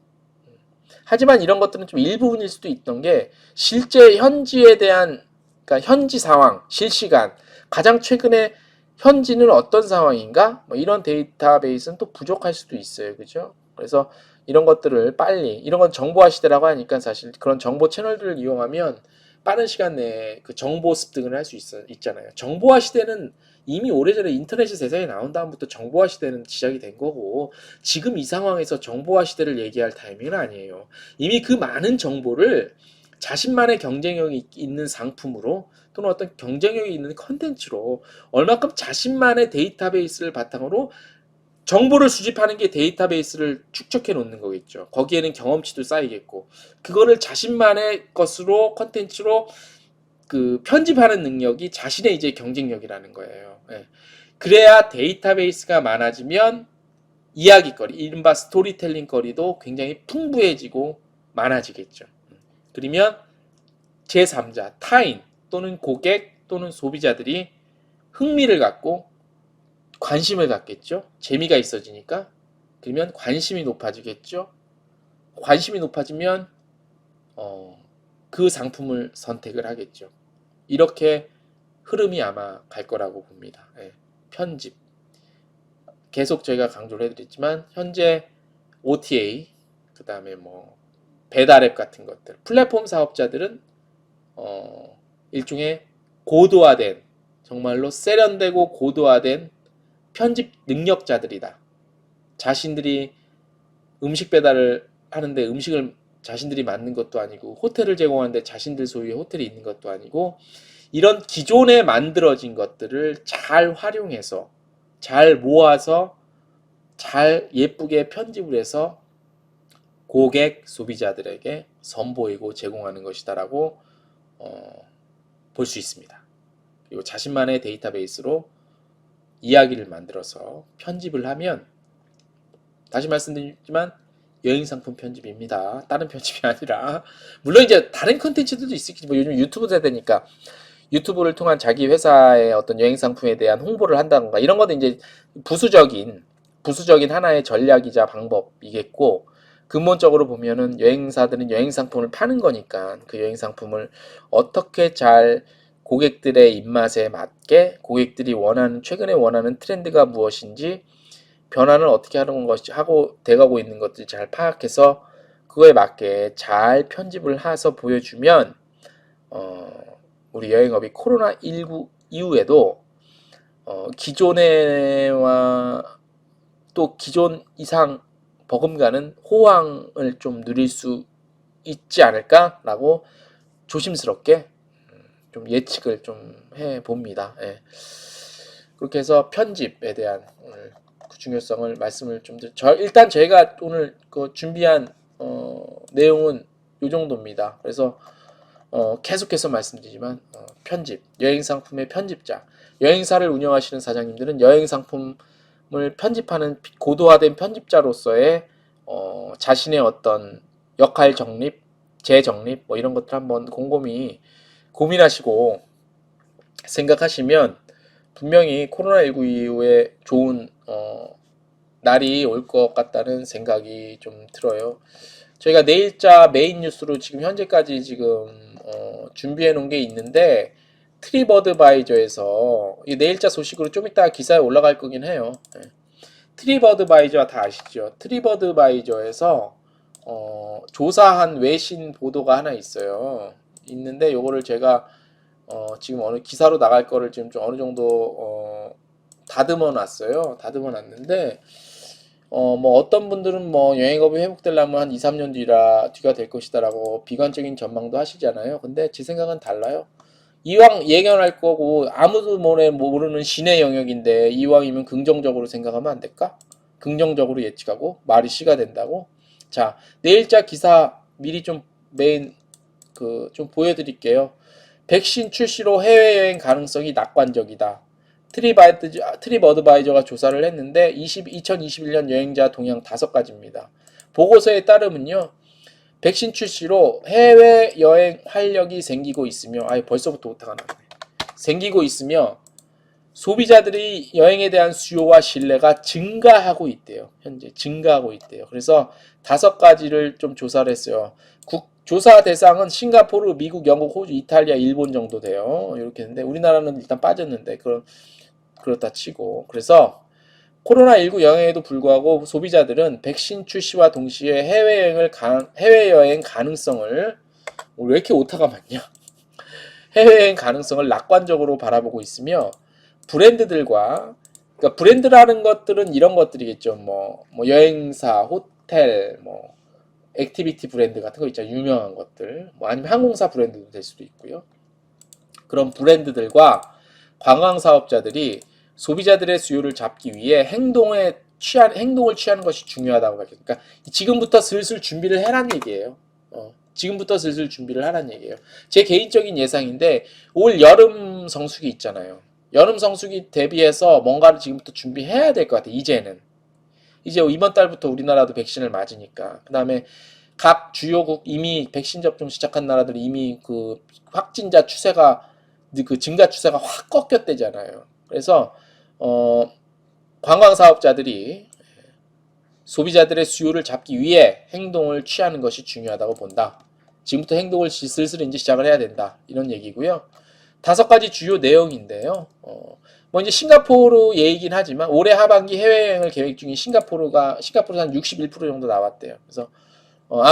하지만 이런 것들은 좀 일부분일 수도 있던 게 실제 현지에 대한 그러니까 현지 상황, 실시간 가장 최근에 현지는 어떤 상황인가? 뭐 이런 데이터베이스는 또 부족할 수도 있어요. 그죠? 그래서 이런 것들을 빨리 이런 건 정보화 시대라고 하니까 사실 그런 정보 채널들을 이용하면 빠른 시간 내에 그 정보 습득을 할 수 있잖아요. 정보화 시대는 이미 오래전에 인터넷이 세상에 나온 다음부터 정보화 시대는 시작이 된 거고 지금 이 상황에서 정보화 시대를 얘기할 타이밍은 아니에요. 이미 그 많은 정보를 자신만의 경쟁력이 있는 상품으로 또는 어떤 경쟁력이 있는 컨텐츠로 얼마큼 자신만의 데이터베이스를 바탕으로 정보를 수집하는 게 데이터베이스를 축적해 놓는 거겠죠. 거기에는 경험치도 쌓이겠고 그거를 자신만의 것으로 컨텐츠로 그 편집하는 능력이 자신의 이제 경쟁력이라는 거예요. 그래야 데이터베이스가 많아지면 이야기거리, 이른바 스토리텔링 거리도 굉장히 풍부해지고 많아지겠죠. 그러면 제3자, 타인 또는 고객 또는 소비자들이 흥미를 갖고 관심을 갖겠죠. 재미가 있어지니까. 그러면 관심이 높아지겠죠. 관심이 높아지면 그 상품을 선택을 하겠죠. 이렇게 흐름이 아마 갈 거라고 봅니다. 편집. 계속 저희가 강조를 해드렸지만 현재 OTA, 그 다음에 뭐 배달앱 같은 것들, 플랫폼 사업자들은 일종의 고도화된 정말로 세련되고 고도화된 편집 능력자들이다. 자신들이 음식 배달을 하는데 음식을 자신들이 만든 것도 아니고 호텔을 제공하는데 자신들 소유의 호텔이 있는 것도 아니고 이런 기존에 만들어진 것들을 잘 활용해서 잘 모아서 잘 예쁘게 편집을 해서 고객 소비자들에게 선보이고 제공하는 것이다라고 볼 수 있습니다. 그리고 자신만의 데이터베이스로 이야기를 만들어서 편집을 하면 다시 말씀드리지만 여행 상품 편집입니다. 다른 편집이 아니라 물론 이제 다른 컨텐츠들도 있겠지. 뭐 요즘 유튜브 세대니까 유튜브를 통한 자기 회사의 어떤 여행 상품에 대한 홍보를 한다던가 이런 것도 이제 부수적인 하나의 전략이자 방법이겠고 근본적으로 보면은 여행사들은 여행 상품을 파는 거니까 그 여행 상품을 어떻게 잘 고객들의 입맛에 맞게 고객들이 최근에 원하는 트렌드가 무엇인지 변화는 어떻게 하는 것이 하고 돼가고 있는 것들 잘 파악해서 그거에 맞게 잘 편집을 해서 보여주면 우리 여행업이 코로나19 이후에도 기존에와 또 기존 이상 버금가는 호황을 좀 누릴 수 있지 않을까라고 조심스럽게 좀 예측을 좀 해봅니다. 예. 그렇게 해서 편집에 대한 오늘 그 중요성을 말씀을 좀 일단 저희가 오늘 그 준비한 내용은 이 정도입니다. 그래서 계속해서 말씀드리지만 편집, 여행 상품의 편집자, 여행사를 운영하시는 사장님들은 여행 상품을 편집하는 고도화된 편집자로서의 자신의 어떤 역할 정립, 재정립 뭐 이런 것들 한번 곰곰이 고민하시고 생각하시면 분명히 코로나19 이후에 좋은 날이 올 것 같다는 생각이 좀 들어요. 저희가 내일자 메인 뉴스로 지금 현재까지 지금 준비해 놓은 게 있는데 트립어드바이저에서 이 내일자 소식으로 좀 이따 기사에 올라갈 거긴 해요. 네. 트립어드바이저 다 아시죠? 트립어드바이저에서 조사한 외신 보도가 하나 있어요. 있는데 요거를 제가 지금 어느 기사로 나갈 거를 지금 좀 어느 정도 다듬어 놨어요. 다듬어 놨는데 뭐 어떤 분들은 뭐 여행업이 회복되려면 한 2, 3년 뒤가 될 것이다라고 비관적인 전망도 하시잖아요. 근데 제 생각은 달라요. 이왕 예견할 거고 아무도 모르는 신의 영역인데 이왕이면 긍정적으로 생각하면 안 될까? 긍정적으로 예측하고 말이 시가 된다고. 자, 내일자 기사 미리 좀 메인 좀 보여드릴게요. 백신 출시로 해외여행 가능성이 낙관적이다. 트립어드바이저가 조사를 했는데 2021년 여행자 동향 5가지입니다. 보고서에 따르면요. 백신 출시로 해외여행 활력이 생기고 있으며 벌써부터 오타가 나네. 생기고 있으며 소비자들이 여행에 대한 수요와 신뢰가 증가하고 있대요. 현재 증가하고 있대요. 그래서 5가지를 좀 조사를 했어요. 조사 대상은 싱가포르, 미국, 영국, 호주, 이탈리아, 일본 정도 돼요. 이렇게 했는데 우리나라는 일단 빠졌는데 그렇다 치고 그래서 코로나19 영향에도 불구하고 소비자들은 백신 출시와 동시에 해외여행 가능성을 왜 이렇게 오타가 많냐? 해외여행 가능성을 낙관적으로 바라보고 있으며 브랜드들과 그러니까 브랜드라는 것들은 이런 것들이겠죠. 뭐 여행사, 호텔, 뭐 액티비티 브랜드 같은 거 있잖아요. 유명한 것들. 뭐 아니면 항공사 브랜드도 될 수도 있고요. 그런 브랜드들과 관광 사업자들이 소비자들의 수요를 잡기 위해 행동을 취하는 것이 중요하다고 밝혔습니다. 그러니까 지금부터 슬슬 준비를 해란 얘기예요. 지금부터 슬슬 준비를 하란 얘기예요. 제 개인적인 예상인데 올 여름 성수기 있잖아요. 여름 성수기 대비해서 뭔가를 지금부터 준비해야 될 것 같아요. 이제는. 이제 이번 달부터 우리나라도 백신을 맞으니까. 그 다음에 각 주요국 이미 백신 접종 시작한 나라들이 이미 그 확진자 추세가 그 증가 추세가 확 꺾였대잖아요. 그래서 관광 사업자들이 소비자들의 수요를 잡기 위해 행동을 취하는 것이 중요하다고 본다. 지금부터 행동을 슬슬 이제 시작을 해야 된다. 이런 얘기고요. 5가지 주요 내용인데요. 뭐 이제 싱가포르 얘기긴 하지만 올해 하반기 해외여행을 계획 중인 싱가포르에서 한 61% 정도 나왔대요. 그래서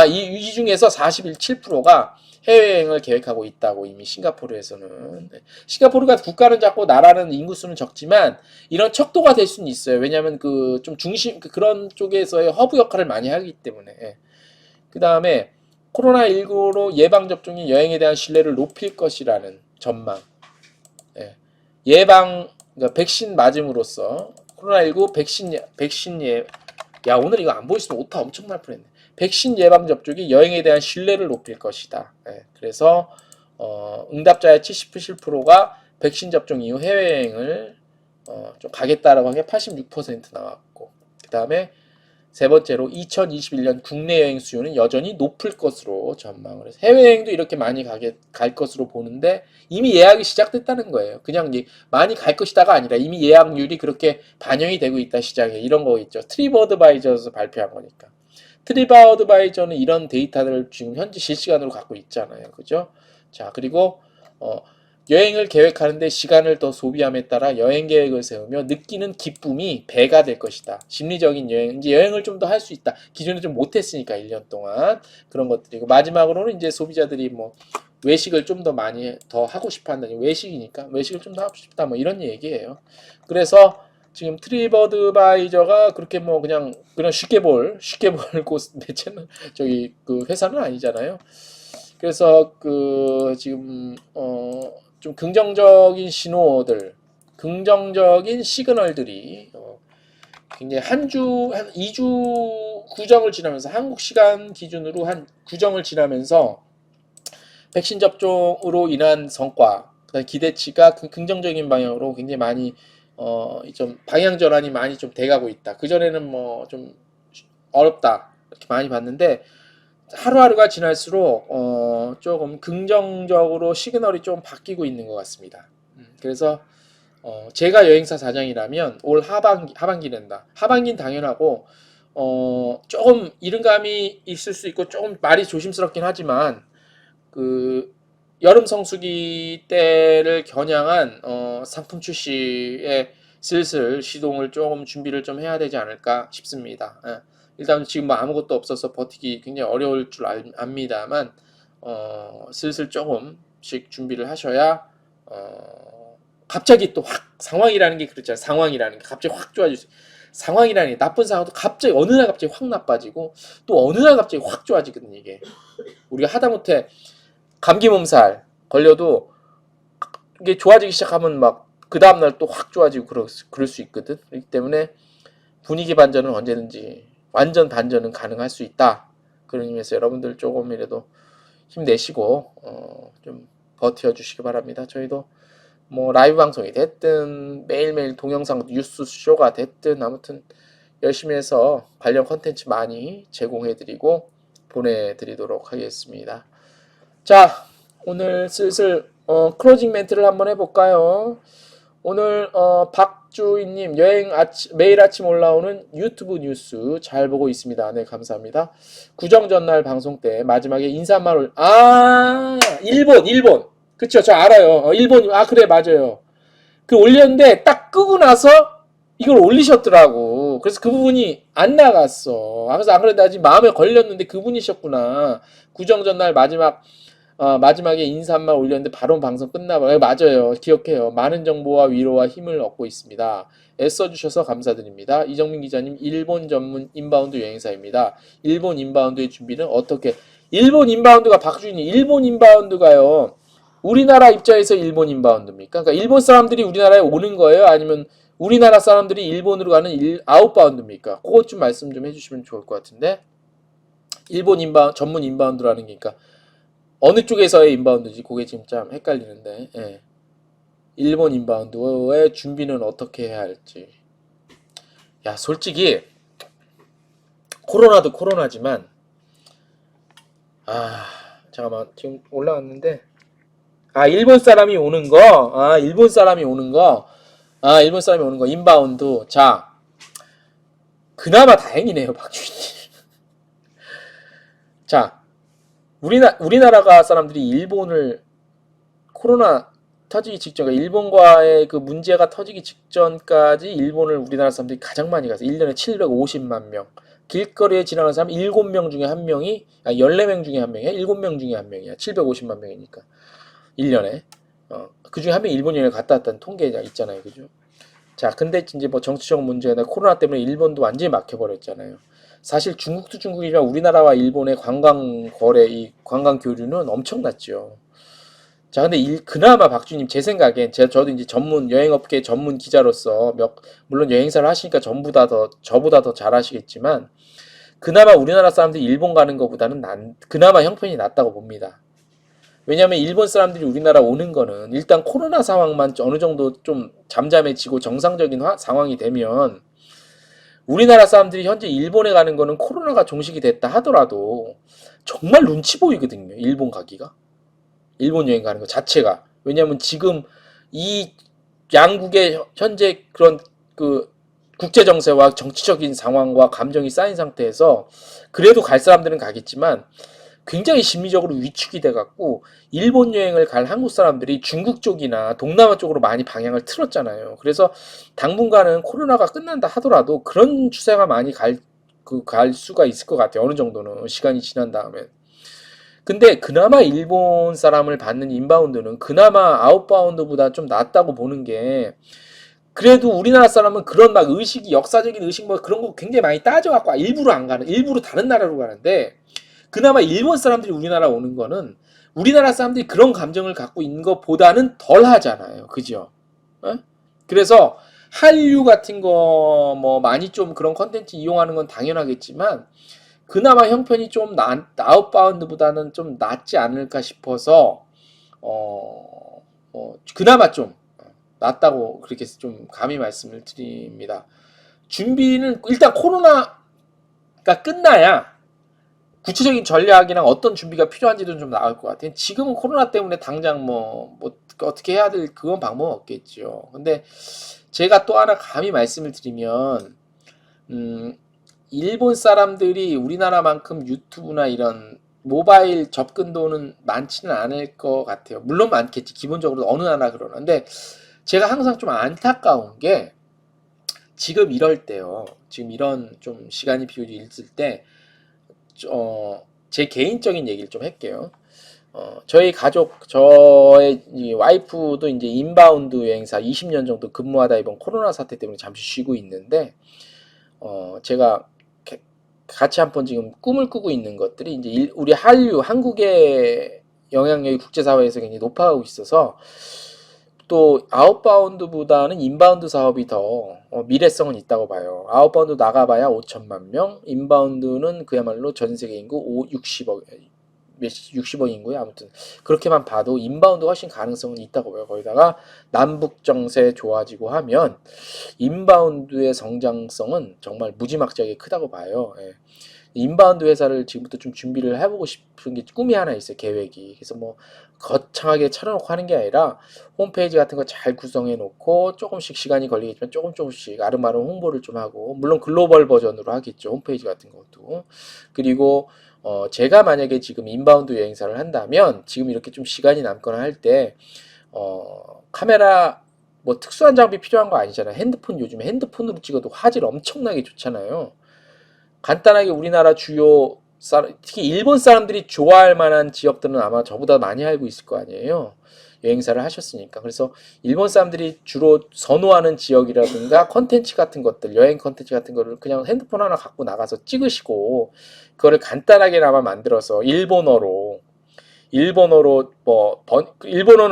이 중에서 47%가 해외여행을 계획하고 있다고 이미 싱가포르에서는. 싱가포르가 국가는 작고 나라는 인구수는 적지만 이런 척도가 될 수는 있어요. 왜냐하면 좀 중심 그런 쪽에서의 허브 역할을 많이 하기 때문에. 그 다음에 코로나19로 예방접종이 여행에 대한 신뢰를 높일 것이라는 전망. 그러니까 백신 맞음으로써 코로나19 야 오늘 이거 안 보였으면 오타 엄청 날 뻔했네. 백신 예방 접종이 여행에 대한 신뢰를 높일 것이다. 그래서 응답자의 77%가 백신 접종 이후 해외여행을 좀 가겠다라고 한 게 86% 나왔고 그 다음에 세 번째로 2021년 국내 여행 수요는 여전히 높을 것으로 전망을 해서 해외여행도 이렇게 많이 갈 것으로 보는데 이미 예약이 시작됐다는 거예요. 그냥 많이 갈 것이다가 아니라 이미 예약률이 그렇게 반영이 되고 있다 시장에. 이런 거 있죠. 트립어드바이저에서 발표한 거니까. 트립어드바이저는 이런 데이터들을 지금 현재 실시간으로 갖고 있잖아요. 그죠? 자, 그리고 여행을 계획하는데 시간을 더 소비함에 따라 여행 계획을 세우며 느끼는 기쁨이 배가 될 것이다. 심리적인 여행, 이제 여행을 좀 더 할 수 있다. 기존에 좀 못했으니까 1년 동안 그런 것들이고 마지막으로는 이제 소비자들이 뭐 외식을 좀 더 많이 더 하고 싶어 한다니 외식이니까 외식을 좀 더 하고 싶다 뭐 이런 얘기예요. 그래서 지금 트립어드바이저가 그렇게 뭐 그냥 쉽게 볼 매체는 저기 그 회사는 아니잖아요. 그래서 그 지금 좀 긍정적인 신호들, 긍정적인 시그널들이 굉장히 한 2주 구정을 지나면서 한국 시간 기준으로 한 구정을 지나면서 백신 접종으로 인한 성과, 기대치가 긍정적인 방향으로 굉장히 많이 좀 방향 전환이 많이 좀 돼가고 있다. 그 전에는 뭐 좀 어렵다 이렇게 많이 봤는데 하루하루가 지날수록 조금 긍정적으로 시그널이 좀 바뀌고 있는 것 같습니다. 그래서 제가 여행사 사장이라면 올 하반기 낸다. 하반기는 당연하고 조금 이른감이 있을 수 있고 조금 말이 조심스럽긴 하지만 그 여름 성수기 때를 겨냥한 상품 출시에 슬슬 시동을 조금 준비를 좀 해야 되지 않을까 싶습니다. 예. 일단 지금 뭐 아무것도 없어서 버티기 굉장히 어려울 줄 압니다만 슬슬 조금씩 준비를 하셔야 갑자기 또 확 상황이라는 게 그렇잖아요. 상황이라는 게 갑자기 확 좋아질 수 상황이라는 게 나쁜 상황도 갑자기 어느 날 갑자기 확 나빠지고 또 어느 날 갑자기 확 좋아지거든요. 이게 우리가 하다못해 감기 몸살 걸려도 이게 좋아지기 시작하면 막 그 다음날 또 확 좋아지고 그럴 수 있거든. 그렇기 때문에 분위기 반전은 언제든지 완전 반전은 가능할 수 있다. 그런 의미에서 여러분들 조금이라도 힘내시고 좀 버텨주시기 바랍니다. 저희도 뭐 라이브 방송이 됐든 매일매일 동영상 뉴스 쇼가 됐든 아무튼 열심히 해서 관련 컨텐츠 많이 제공해드리고 보내드리도록 하겠습니다. 자, 오늘 슬슬 클로징 멘트를 한번 해볼까요? 오늘 박주인님 매일 아침 올라오는 유튜브 뉴스 잘 보고 있습니다. 네, 감사합니다. 구정 전날 방송 때 마지막에 인사말 일본 그쵸, 저 알아요. 일본 그래, 맞아요. 그 올렸는데 딱 끄고 나서 이걸 올리셨더라고. 그래서 그 부분이 안 나갔어. 그래서 안 그래도 아직 마음에 걸렸는데 그분이셨구나. 구정 전날 마지막에 인사말 올렸는데 바로 방송 끝나봐요. 맞아요. 기억해요. 많은 정보와 위로와 힘을 얻고 있습니다. 애써주셔서 감사드립니다. 이정민 기자님, 일본 전문 인바운드 여행사입니다. 일본 인바운드의 준비는 어떻게? 일본 인바운드가 박주인이 일본 인바운드가요. 우리나라 입장에서 일본 인바운드입니까? 그러니까 일본 사람들이 우리나라에 오는 거예요? 아니면 우리나라 사람들이 일본으로 가는 아웃바운드입니까? 그것 좀 말씀 좀 해주시면 좋을 것 같은데. 일본 전문 인바운드라는 게 그러니까 어느 쪽에서의 인바운드지 그게 지금 참 헷갈리는데 예. 일본 인바운드의 준비는 어떻게 해야 할지. 야, 솔직히 코로나도 코로나지만 잠깐만 지금 올라왔는데 일본 사람이 오는 거 일본 사람이 오는 거 인바운드. 자, 그나마 다행이네요, 박주인님. 자, 우리나라가 사람들이 일본을 코로나 터지기 직전, 그러니까 일본과의 그 문제가 터지기 직전까지 일본을 우리나라 사람들이 가장 많이 가서 1년에 750만 명. 길거리에 지나가는 사람 7명 중에 1명이, 14명 중에 1명이야. 7명 중에 1명이야. 750만 명이니까. 1년에. 그 중에 1명이 일본 여행을 갔다 왔다는 통계가 있잖아요. 그죠? 자, 근데 이제 뭐 정치적 문제나 코로나 때문에 일본도 완전히 막혀버렸잖아요. 사실 중국도 중국이지만 우리나라와 일본의 관광 거래, 이 관광 교류는 엄청났죠. 자, 근데 그나마 박주님 제 생각엔 저도 이제 전문 여행업계 전문 기자로서 물론 여행사를 하시니까 저보다 더 잘하시겠지만 그나마 우리나라 사람들이 일본 가는 것보다는 그나마 형편이 낫다고 봅니다. 왜냐하면 일본 사람들이 우리나라 오는 거는 일단 코로나 상황만 어느 정도 좀 잠잠해지고 정상적인 상황이 되면 우리나라 사람들이 현재 일본에 가는 거는 코로나가 종식이 됐다 하더라도 정말 눈치 보이거든요. 일본 가기가. 일본 여행 가는 것 자체가. 왜냐하면 지금 이 양국의 현재 그런 그 국제 정세와 정치적인 상황과 감정이 쌓인 상태에서 그래도 갈 사람들은 가겠지만 굉장히 심리적으로 위축이 돼갖고 일본 여행을 갈 한국 사람들이 중국 쪽이나 동남아 쪽으로 많이 방향을 틀었잖아요. 그래서 당분간은 코로나가 끝난다 하더라도 그런 추세가 많이 갈 수가 있을 것 같아요. 어느 정도는 시간이 지난 다음에. 근데 그나마 일본 사람을 받는 인바운드는 그나마 아웃바운드보다 좀 낫다고 보는 게 그래도 우리나라 사람은 그런 막 의식이 역사적인 의식 뭐 그런 거 굉장히 많이 따져갖고 일부러 안 가는, 일부러 다른 나라로 가는데 그나마 일본 사람들이 우리나라 오는 거는 우리나라 사람들이 그런 감정을 갖고 있는 것보다는 덜 하잖아요. 그죠? 어? 그래서 한류 같은 거 뭐 많이 좀 그런 컨텐츠 이용하는 건 당연하겠지만 그나마 형편이 좀 아웃바운드보다는 좀 낫지 않을까 싶어서 그나마 좀 낫다고 그렇게 좀 감히 말씀을 드립니다. 준비는 일단 코로나가 끝나야 구체적인 전략이랑 어떤 준비가 필요한지도 좀 나올 것 같아요. 지금은 코로나 때문에 당장 뭐 어떻게 해야 될 그건 방법은 없겠죠. 근데 제가 또 하나 감히 말씀을 드리면 일본 사람들이 우리나라만큼 유튜브나 이런 모바일 접근도는 많지는 않을 것 같아요. 물론 많겠지. 기본적으로 어느 나라 그러는데 제가 항상 좀 안타까운 게 지금 이럴 때요. 지금 이런 좀 시간이 비율이 있을 때 제 개인적인 얘기를 좀 할게요. 저희 가족, 저의 와이프도 이제 인바운드 여행사 20년 정도 근무하다 이번 코로나 사태 때문에 잠시 쉬고 있는데, 제가 같이 한번 지금 꿈을 꾸고 있는 것들이 이제 우리 한류, 한국의 영향력이 국제사회에서 굉장히 높아가고 있어서 또 아웃바운드보다는 인바운드 사업이 더 미래성은 있다고 봐요. 아웃바운드 나가봐야 5천만 명, 인바운드는 그야말로 전 세계 인구 60억 인구에 아무튼 그렇게만 봐도 인바운드 훨씬 가능성은 있다고 봐요. 거기다가 남북 정세 좋아지고 하면 인바운드의 성장성은 정말 무지막지하게 크다고 봐요. 예. 인바운드 회사를 지금부터 좀 준비를 해보고 싶은 게 꿈이 하나 있어요. 계획이. 그래서 뭐 거창하게 차려놓고 하는 게 아니라 홈페이지 같은 거 잘 구성해 놓고 조금씩 시간이 걸리겠지만 조금씩 아름아름 홍보를 좀 하고, 물론 글로벌 버전으로 하겠죠. 홈페이지 같은 것도. 그리고 제가 만약에 지금 인바운드 여행사를 한다면 지금 이렇게 좀 시간이 남거나 할 때 카메라 뭐 특수한 장비 필요한 거 아니잖아요. 핸드폰, 요즘에 핸드폰으로 찍어도 화질 엄청나게 좋잖아요. 간단하게 우리나라 주요 특히 일본 사람들이 좋아할 만한 지역들은 아마 저보다 많이 알고 있을 거 아니에요. 여행사를 하셨으니까. 그래서 일본 사람들이 주로 선호하는 지역이라든가 컨텐츠 같은 것들, 여행 컨텐츠 같은 거를 그냥 핸드폰 하나 갖고 나가서 찍으시고 그거를 간단하게나마 만들어서 일본어로 일본어는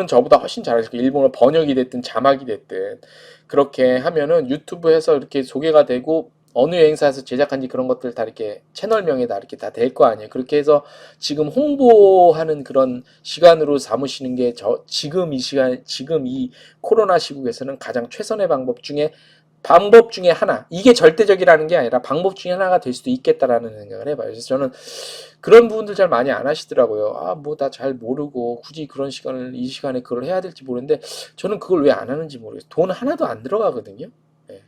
저보다 훨씬 잘하실 거예요. 일본어 번역이 됐든 자막이 됐든 그렇게 하면은 유튜브에서 이렇게 소개가 되고 어느 여행사에서 제작한지 그런 것들 다 이렇게 채널명에 다 이렇게 다 될 거 아니에요. 그렇게 해서 지금 홍보하는 그런 시간으로 삼으시는 게 지금 이 시간, 지금 이 코로나 시국에서는 가장 최선의 방법 중에 하나, 이게 절대적이라는 게 아니라 방법 중에 하나가 될 수도 있겠다라는 생각을 해봐요. 그래서 저는 그런 부분들 잘 많이 안 하시더라고요. 뭐 나 잘 모르고 굳이 그런 이 시간에 그걸 해야 될지 모르는데 저는 그걸 왜 안 하는지 모르겠어요. 돈 하나도 안 들어가거든요. 예.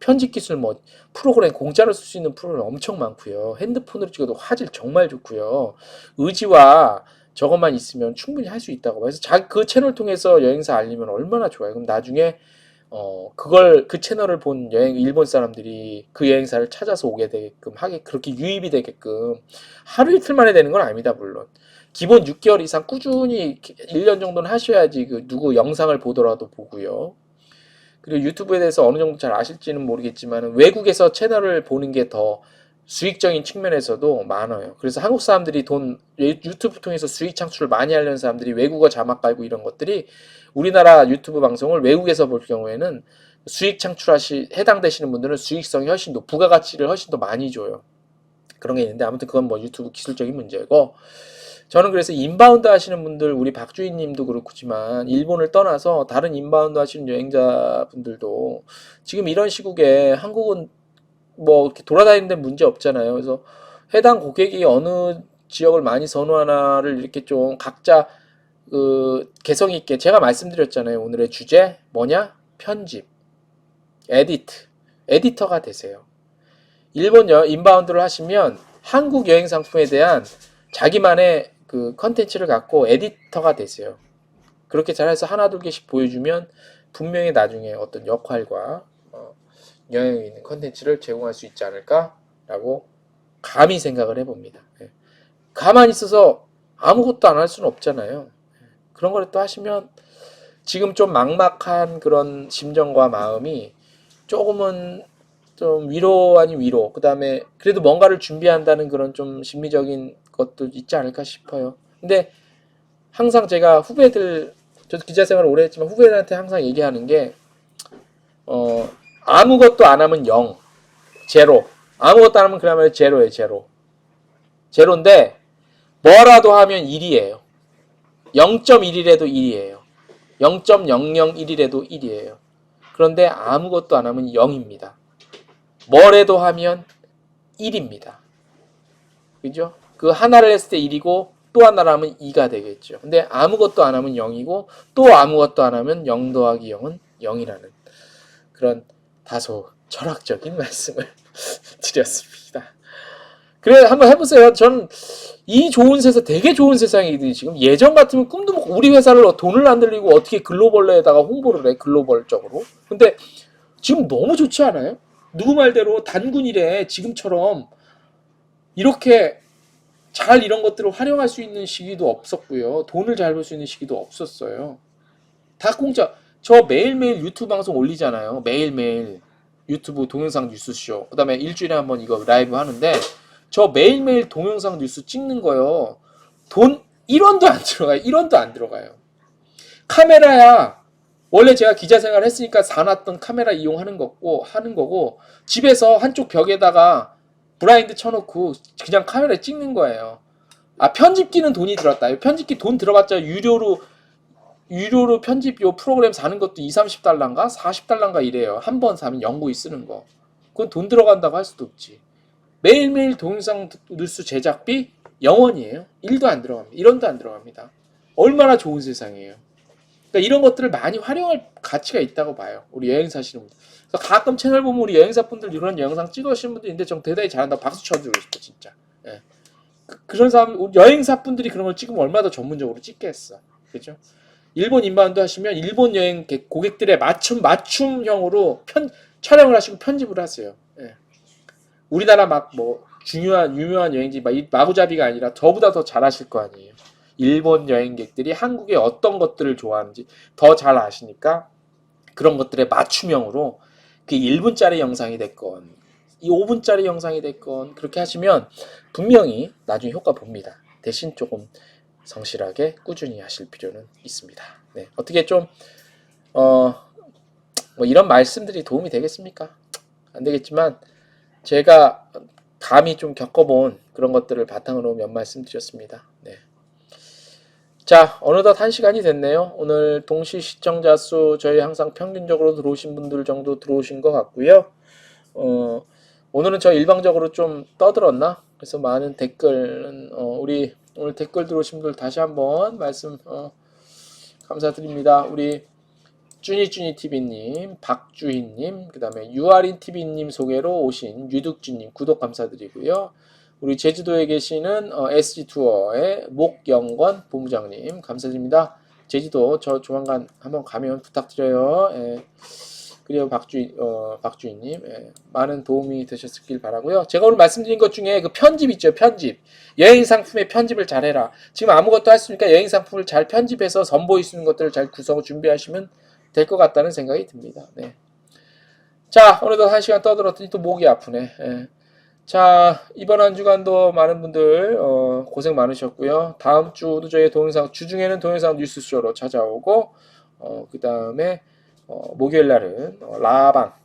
편집 기술 뭐 프로그램 공짜로 쓸 수 있는 프로그램 엄청 많고요. 핸드폰으로 찍어도 화질 정말 좋고요. 의지와 저것만 있으면 충분히 할 수 있다고. 그래서 그 채널 통해서 여행사 알리면 얼마나 좋아요. 그럼 나중에 그 채널을 본 일본 사람들이 그 여행사를 찾아서 오게 되게끔 그렇게 유입이 되게끔 하루 이틀 만에 되는 건 아닙니다, 물론. 기본 6개월 이상 꾸준히 1년 정도는 하셔야지 누구 영상을 보더라도 보고요. 그리고 유튜브에 대해서 어느 정도 잘 아실지는 모르겠지만 외국에서 채널을 보는 게 더 수익적인 측면에서도 많아요. 그래서 한국 사람들이 유튜브 통해서 수익 창출을 많이 하려는 사람들이 외국어 자막 깔고 이런 것들이 우리나라 유튜브 방송을 외국에서 볼 경우에는 수익 해당되시는 분들은 수익성이 훨씬 더, 부가가치를 훨씬 더 많이 줘요. 그런 게 있는데 아무튼 그건 뭐 유튜브 기술적인 문제고, 저는 그래서 인바운드 하시는 분들, 우리 박주희 님도 그렇지만 일본을 떠나서 다른 인바운드 하시는 여행자분들도 지금 이런 시국에 한국은 뭐 이렇게 돌아다니는 데 문제 없잖아요. 그래서 해당 고객이 어느 지역을 많이 선호하나를 이렇게 좀 각자 개성 있게, 제가 말씀드렸잖아요. 오늘의 주제 뭐냐? 편집, 에디터가 되세요. 일본 인바운드를 하시면 한국 여행 상품에 대한 자기만의 그 컨텐츠를 갖고 에디터가 되세요. 그렇게 잘해서 하나 둘 개씩 보여주면 분명히 나중에 어떤 역할과 영향이 있는 컨텐츠를 제공할 수 있지 않을까라고 감히 생각을 해봅니다. 가만히 있어서 아무것도 안 할 수는 없잖아요. 그런 걸 또 하시면 지금 좀 막막한 그런 심정과 마음이 조금은 좀 위로 아닌 위로, 그 다음에 그래도 뭔가를 준비한다는 그런 좀 심리적인 것도 있지 않을까 싶어요. 근데 항상 제가 후배들, 저도 기자 생활을 오래 했지만 후배들한테 항상 얘기하는 게 아무것도 안 하면 0, 제로. 아무것도 안 하면 그야말로 제로예요, 제로. 제로인데 뭐라도 하면 1이에요. 0.1이라도 1이에요. 0.001이라도 1이에요. 그런데 아무것도 안 하면 0입니다. 뭐라도 하면 1입니다. 그죠? 그 하나를 했을 때 1이고 또 하나를 하면 2가 되겠죠. 근데 아무것도 안 하면 0이고 또 아무것도 안 하면 0 더하기 0은 0이라는 그런 다소 철학적인 말씀을 드렸습니다. 그래 한번 해보세요. 저는 이 좋은 세상, 되게 좋은 세상이거든요. 지금 예전 같으면 꿈도 못, 우리 회사를 돈을 안 들리고 어떻게 글로벌에다가 홍보를 해, 글로벌적으로. 근데 지금 너무 좋지 않아요? 누구 말대로 단군이래. 지금처럼 이렇게 잘 이런 것들을 활용할 수 있는 시기도 없었고요. 돈을 잘 벌 수 있는 시기도 없었어요. 다 공짜. 저 매일매일 유튜브 방송 올리잖아요. 매일매일 유튜브 동영상 뉴스쇼. 그 다음에 일주일에 한번 이거 라이브 하는데 저 매일매일 동영상 뉴스 찍는 거요. 돈 1원도 안 들어가요. 1원도 안 들어가요. 카메라야. 원래 제가 기자 생활 했으니까 사놨던 카메라 이용하는 거고 집에서 한쪽 벽에다가 브라인드 쳐놓고 그냥 카메라에 찍는 거예요. 아, 편집기는 돈이 들었다. 편집기 돈 들어봤자 유료로 편집 요 프로그램 사는 것도 2, 30달러인가? 40달러인가 이래요. 한 번 사면 연구이 쓰는 거. 그건 돈 들어간다고 할 수도 없지. 매일매일 동영상 뉴스 제작비 0원이에요. 1도 안 들어갑니다. 1원도 안 들어갑니다. 얼마나 좋은 세상이에요. 그러니까 이런 것들을 많이 활용할 가치가 있다고 봐요. 우리 여행사 하시는 분들. 그래서 가끔 채널 보면 우리 여행사분들 이런 영상 찍으시는 분들 있는데 좀 대단히 잘한다고 박수 쳐주고 싶어 진짜. 예. 그런 사람, 여행사분들이 그런 걸 찍으면 얼마나 더 전문적으로 찍겠어. 그죠? 일본 인바운드 하시면 일본 여행 고객들의 맞춤형으로 촬영을 하시고 편집을 하세요. 예. 우리나라 막 뭐 유명한 여행지 막 마구잡이가 아니라 저보다 더 잘하실 거 아니에요. 일본 여행객들이 한국에 어떤 것들을 좋아하는지 더 잘 아시니까 그런 것들의 맞춤형으로 그 1분짜리 영상이 됐건 이 5분짜리 영상이 됐건 그렇게 하시면 분명히 나중에 효과 봅니다. 대신 조금 성실하게 꾸준히 하실 필요는 있습니다. 네, 어떻게 좀 뭐 이런 말씀들이 도움이 되겠습니까? 안 되겠지만 제가 감히 좀 겪어본 그런 것들을 바탕으로 몇 말씀 드렸습니다. 네. 자, 어느덧 1시간이 됐네요. 오늘 동시 시청자 수 저희 항상 평균적으로 들어오신 분들 정도 들어오신 것 같고요. 오늘은 저 일방적으로 좀 떠들었나? 그래서 많은 댓글은 우리 오늘 댓글 들어오신 분들 다시 한번 말씀 감사드립니다. 우리 쭈니쭈니TV님, 박주희님, 그 다음에 유아린TV님 소개로 오신 유득주님 구독 감사드리고요. 우리 제주도에 계시는 SG투어의 목영권 본부장님 감사드립니다. 제주도 저 조만간 한번 가면 부탁드려요. 예. 그리고 박주희님 많은 도움이 되셨길 바라고요. 제가 오늘 말씀드린 것 중에 그 편집 있죠, 편집. 여행 상품의 편집을 잘해라. 지금 아무것도 할 수 없으니까 여행 상품을 잘 편집해서 선보일 수 있는 것들을 잘 구성 준비하시면 될 것 같다는 생각이 듭니다. 네. 자, 오늘도 1시간 떠들었더니 또 목이 아프네. 예. 자, 이번 한 주간도 많은 분들 고생 많으셨고요. 다음 주도 저희 주중에는 동영상 뉴스쇼로 찾아오고 그 다음에 목요일 날은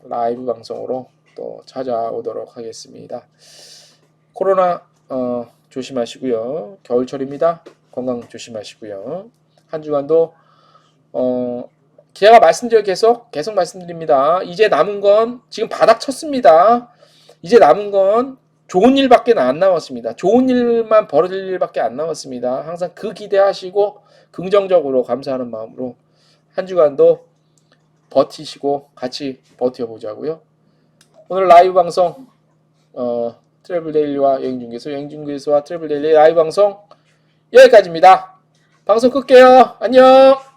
라이브 방송으로 또 찾아오도록 하겠습니다. 코로나 조심하시고요. 겨울철입니다. 건강 조심하시고요. 한 주간도 제가 계속 말씀드립니다. 이제 남은 건 지금 바닥 쳤습니다. 이제 남은 건 좋은 일밖에 안 남았습니다. 좋은 일만 벌어질 일밖에 안 남았습니다. 항상 그 기대하시고 긍정적으로 감사하는 마음으로 한 주간도 버티시고 같이 버텨보자고요. 오늘 라이브 방송 트래블데일리와 여행중개소와 트래블데일리 라이브 방송 여기까지입니다. 방송 끌게요. 안녕.